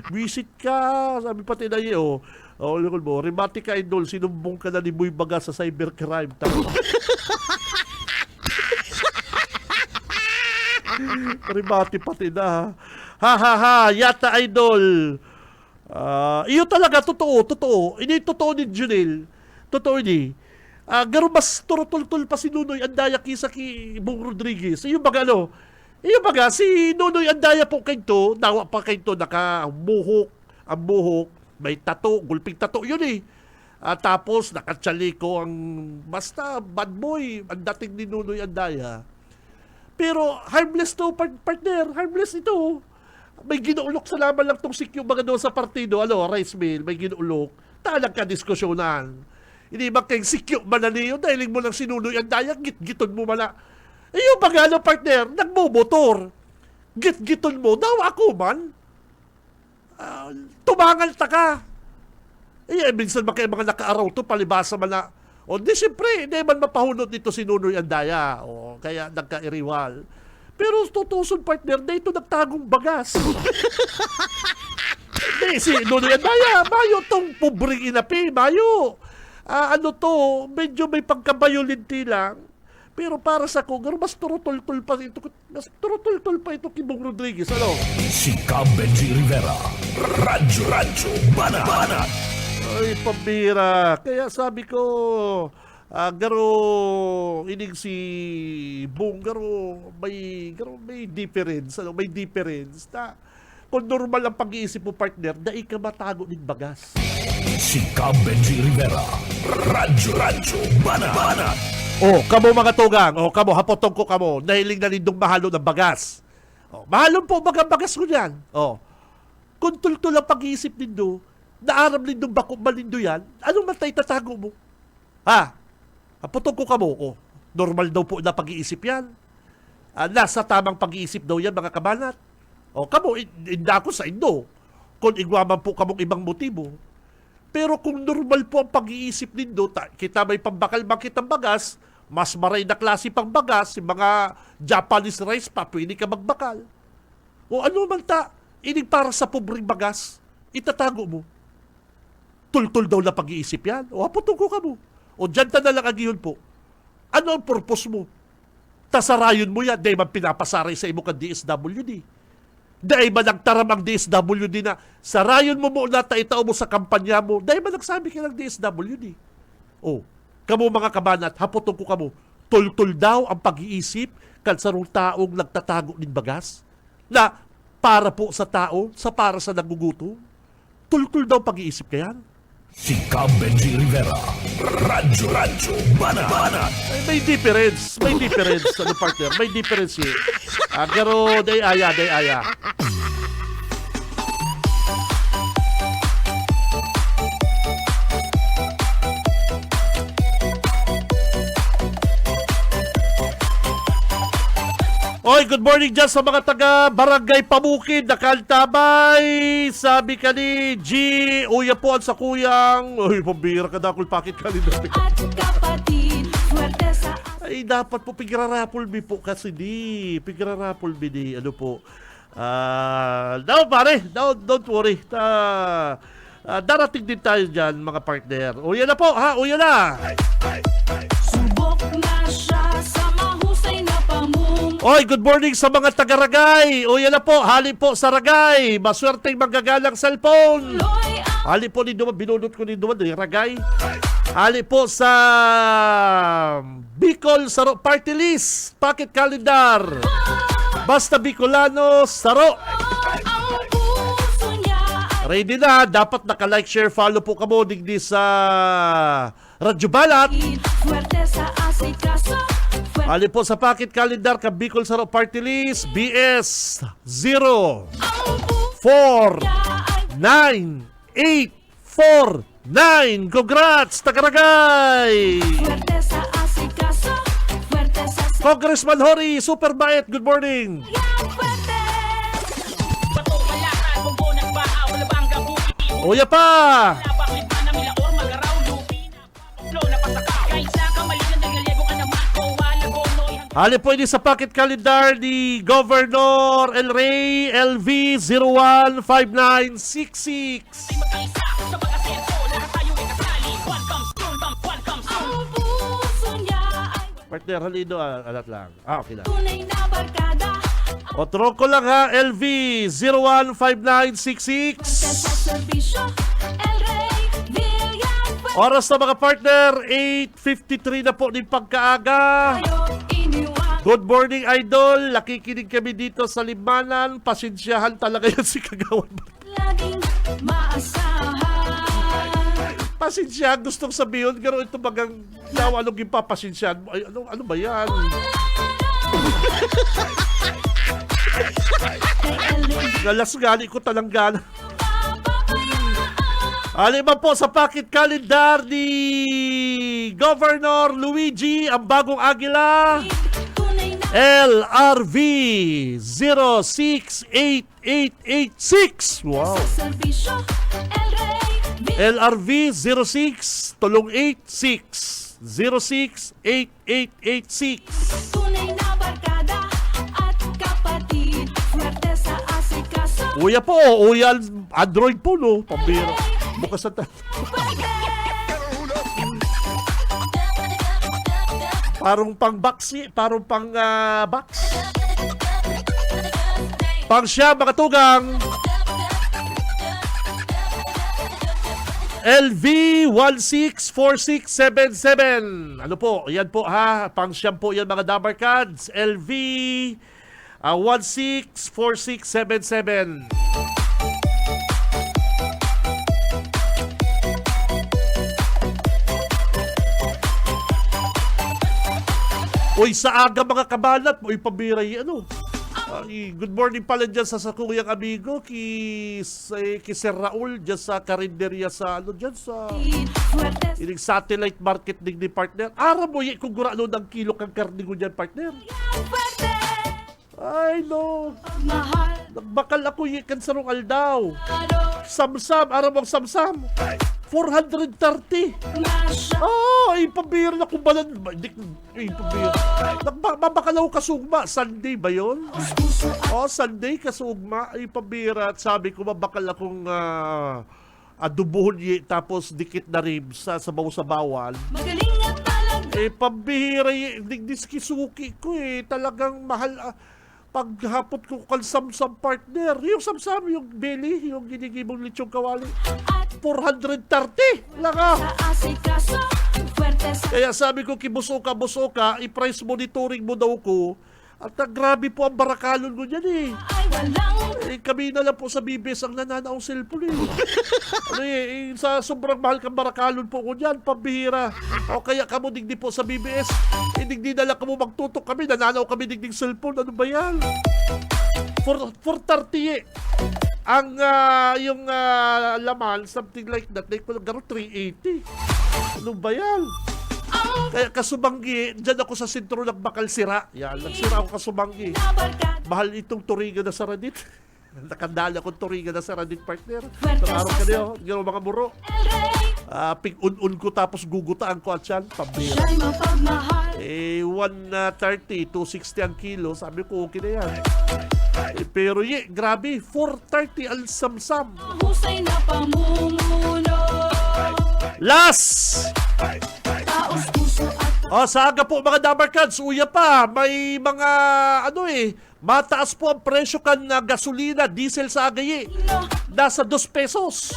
Bisit ka! Sabi pati na iyo. Likod mo, Rematic idol, sinumbong ka na ni Boy Baga sa cybercrime. Rematic pati na. Ha, yata idol. Iyo talaga, totoo. Ini totoo ni Junel. Totoo ni. Garo mas turutultul pa si Nunoy Andaya kisa ki Bong Rodriguez. Iyo baga si Nunoy Andaya po kayto, nawa pa kayto nakabuhok, ang buhok, may tato, gulping tato yun eh. Tapos nakatsaliko ang basta bad boy ang dating ni Nunoy Andaya. Pero harmless to partner, harmless ito. May ginuulok sa laman lang tong sikyo mga doon sa partido, rice mill, may ginuulok. Talag ka diskusyonan. Hindi ba kayong sikyo man na niyo dahil mo lang sinunoy ang daya, git-giton mo mala. Yung pagano partner, nagbomotor. Git-giton mo, daw ako man. Tumangal ta ka. Minsan ba kayo mga nakaaraw to, palibasa man na. Di siyempre, hindi man mapahunod nito sinunoy ang daya. Kaya nagkairiwal. Pero tutuson partner, na ito nagtagong bagas. Si Nunoy Andaya, mayo tong pobreng inapi, mayo. Medyo may pagkabayulinti lang. Pero para sa ko, mas turutol-tol pa ito kay Bong Rodriguez, Si Cab Benji Rivera, Radyo Banat. Ay, pambira. Kaya sabi ko, inig si Bong, may difference, may difference. Kung normal ang pag-iisip mo, partner, dahil ka matago ng bagas. Si Cab Benji Rivera, Radyo Banat. Kamo mga tugang, kamo, hapotong ko kamo, nahiling na nindong mahalo ng bagas. Mahalon po bagas ko yan. Kung tultul ang pag-iisip nindo, naaram nindong bako malindo yan, anong matay tatago mo? Hapotong ko kamo, normal daw po na pag-iisip yan. Nasa tamang pag-iisip daw yan, mga kabanat. Kamo, hindi ako sa indo. Kung igwaman po kamong ibang motibo. Pero kung normal po ang pag-iisip nindo, kita may pambakal ang bagas, mas maray na klase pang bagas, yung mga Japanese rice pa, pwede ka magbakal. Ano man inig para sa pobreng bagas, itatago mo. tultul daw na pag-iisip yan. O hapotong ko ka mo. O dyan ta na lang agiyon po. Ano ang purpose mo? Tasarayon mo yan. Dahil man pinapasaray sa imo ka DSWD. Dahil man nagtaram ang DSWD na sarayon mo muna taitao mo sa kampanya mo. Dahil man nagsabi ka ng DSWD. O, kamo mga kabanat, hapotong ko kamo. Tultul daw ang pag-iisip kan sarong taong nagtatago ng bagas na para po sa tao, para sa nagugutom. Tultul daw pag-iisip kayan. Si Cab Benji Rivera. Radyo Banat. Ay, may difference. May difference, ano partner? May difference eh. Pero, day aya. Oy, good morning dyan sa mga taga Barangay Pamukid, Nakaltabay. Sabi ka ni G, uya po sa kuyang. Uy, pambira ka dakol, pakit ka rin natin. At kapatid, swerte sa Ay, dapat po pigrarapol mi po kasi di. Pigrarapol mi di. Ano po? Don't worry. Darating din tayo dyan, mga partner. Uya na po, ha? Uya na. subok na siya sa mahusay na pamumuno. Oy, good morning sa mga taga-Ragay. Uya na po, hali po sa Ragay. Maswerteng magagalang cellphone. Loy ang Hali po ni Duman, binunot ko ni Duman, Ragay. Hali po sa Bicol Saro Party List, Pocket Calendar. Basta Bicolano, Saro. ang puso niya ay Ready na, dapat naka-like, share, follow po kamo digdi sa Radyo Balat. swerte sa asikaso. Swerte Hali po sa Pocket Calendar, ka Bicol Saro Party List, BS 0 ang puso 4 niya ay 9 8 4 9. Congrats, Tagaragay! swerte sa asikaso. Swerte sa Congressman Hori, super bait, good morning! siyang swerte. Bato balakad, bumbo nagbahaw, labangga buki. Uya pa! Napaklit pa na milaor, magaraw, lupi. Flow na pasaka, kaisa ka malinan, nagaliego ka naman. Wala gonoy, Hali po ini sa Pocket Calendar ni Governor El Rey LV 015966. ay magkaisa. Sa pag-asenso, lahat tayo ay kasali. One comes soon, one comes soon. Ang puso niya ay Partner, halido, alat lang. Okay lang. tunay na barkada. O tronco lang ha, LV Swerte 015966. sa serbisyo. El Rey Villan. Oras na mga partner, 8:53 na po ng pagkaaga. Tayo iniwan. Good morning, Idol. Nakikinig kami dito sa Limanan. Pasensyahan talaga yan si Kagawan. Laging maasahan. Pasensyahan, gustong sabihin. Pero ito bagang daw, anong ipapasensyahan mo? Ay, ano ba yan? Kay El Rey Galas-gali ko talanggana. Alima po sa Pocket Calendar ni Governor Luigi, ang bagong agila. tunay na LRV 068886. Wow. sa serbisyo. El Rey Villan. LRV 06-86 068886. Tunay na barkada at kapatid. Swerte sa asikaso. Uya po, uya Android po no, pambira. Bukas na parang pang box, parang pang box. Pang siya, mga tugang. LV 164677. Ano po? Yan po ha. Pang siyam po yan mga Dabar Cards. LV 164677. Uy, sa aga mga kabanat, uy, pabiray, ano? Ay, good morning pala dyan sa sakuyang amigo, ki Sir Raul, dyan sa karinderya sa, ano dyan, sa Swerte ining satellite market din ni partner. Ara mo, kung gurano ng kilo kang karni ko dyan, partner. swerte. Ay, no. Mahal. Nagbakal ako yikan sa rungal daw. Araw Samsam, ara mong samsam. 430. na siya. Oh, ipabira na kung balan. Ipabira. Nagbakalaw kasugma. Sunday ba yun? Puso at Oh, Sunday kasugma. Ipabira. At sabi ko, mabakal akong adubuhon tapos dikit na ribs sa sabaw-sabawan. Magaling na talaga. Pambihira Kisuki ko talagang mahal. Paghapot ko kalsam-sam partner, yung samsam, yung belly, yung ginigibong lechong kawali, At 430 lang ah. sa asikaso, fuerte sa Kaya sabi ko, kibusoka, i-price monitoring mo daw ko. At grabe po ang barakalon ko dyan ay walang Kami na lang po sa BBS ang nananaong cellphone sa sobrang mahal kang barakalon po ko dyan, pambihira. O kaya kamo digdi po sa BBS, digdi na lang kamo magtutok kami, nananaw kami digdig cellphone, ano ba yan? 430 ang yung laman, something like that, like garo 380. Ano ba yan? Kaya kasubanggi, dyan ako sa sentro ng Bakal Sira. Yan, nagsira ako kasubanggi. nabarkad. Mahal itong turiga na saradit. Nakandala akong turiga na saradit, partner. Fuerte Sa araw sa ka niyo, gano'n mga buro. El Rey, Ping-un-un ko tapos gugutaan ko at yan, pambira. siya'y mapagmahal. 130, 260 ang kilo. Sabi ko, okay na yan. Pero grabe, 430 ang samsam. Mahusay na pamumuno. Last! Taos puso at Sa aga po mga Dabarkads, uya pa, may mga mataas po ang presyo kan na gasolina, diesel sa agayi. no. Nasa 2 pesos.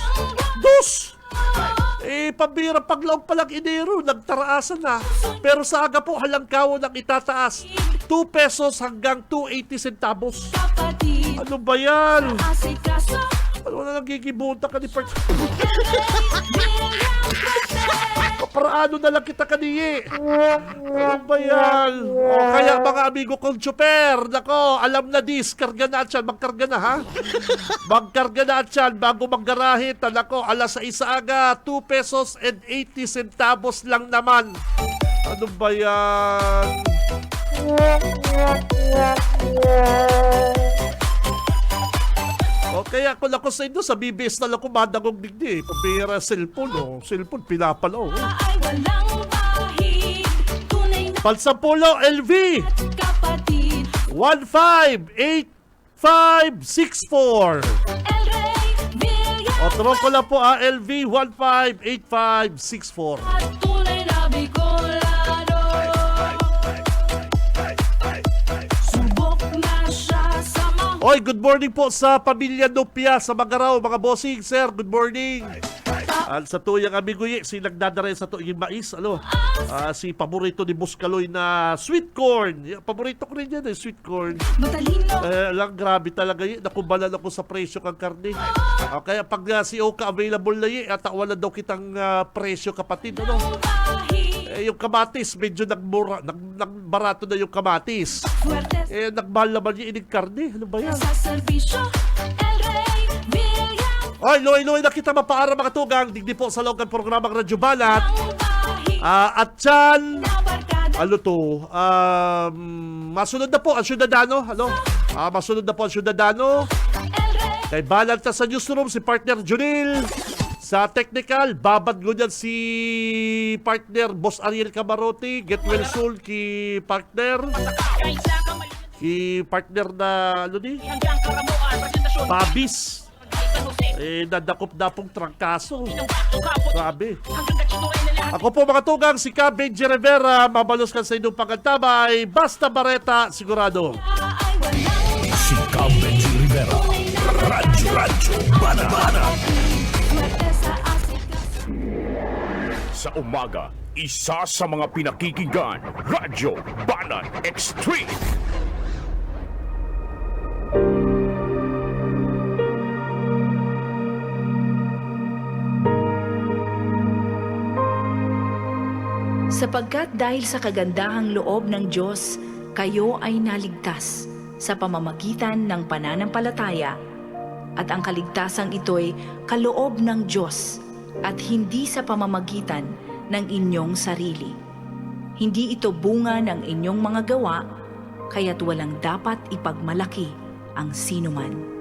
2! Pambira paglaong palang Enero, nagtaraasan na. Pero sa aga po, halangkaw nang itataas. 2 pesos hanggang 2.80 centavos. Kapatid, Ano ba yan? asikaso, Ano na nagkikibunta ka ni Part? bilang fuerte. Paraano na lang kita kaniye? Ano ba yan? Kaya mga amigo kong tsuper, nako, alam na dis, karga na at yan, magkarga na ha? Magkarga na at yan, bago maggarahe, nako, alas 6 aga, 2 pesos and 80 centavos lang naman. Ano ba yan? O kaya kung ako sa inyo, sa BBS na lang kumadagong digdi. Pabira cellphone, cellphone, pinapalo. Ay walang bahid. Tunay na Palsampulo, LV, kapatid. 158564. El Rey, bilang O tronco lang po LV, 158564. at tunay na Bicolano. Subok na siya sa mga Oy, good morning po sa pamilya Nupia sa Magaraw, mga bossing, sir. Good morning. Sa tuyang amigoy, si nagdadara sa tuyang mais, si paborito ni Buscaloy na sweet corn. Paborito ko rin yan, sweet corn. matalino. Lang grabe talaga nakubalan ako sa presyo kang karne. Kaya pag si Oka available na at wala daw kitang presyo, kapatid. Bahid. Yung kamatis, medyo nagbarato na yung kamatis. Fuerte Nagmahal naman yung inig karne. Ano ba yan? sa serbisyo. El Rey, bilang Oy, loy na kita mapaara mga tugang. Digdi po sa logan programang Radyo Banat. bahid. At yan, Nabarkada. masunod na po ang Syudadano. Masunod na po ang Syudadano. El Rey, Kay Balat na sa newsroom, si partner Junil. Sa technical, babad ko dyan si partner Boss Ariel Camarote. Get well soon ki partner. Kahit sa kamali Ki partner na, hanggang karamuan, presentasyon. Babis. San Jose, Nadakop-dapong trangkaso. ng bato kapot. Grabe. Hanggang Gatchitoy na lahat. Ako po mga tugang, si Ka Benji Rivera. Mabalos ka sa inyong pagkantabay. Basta Bareta, sigurado. ay walang Si Benji Rivera. Radyo Banana. fuerte sa asikaso. Sa umaga, isa sa mga pinakikinggan, Radyo Banat Extreme. Sapagkat dahil sa kagandahang loob ng Diyos, kayo ay naligtas sa pamamagitan ng pananampalataya, at ang kaligtasang ito'y kaloob ng Diyos at hindi sa pamamagitan ng inyong sarili. Hindi ito bunga ng inyong mga gawa, kaya't walang dapat ipagmalaki ang sinuman.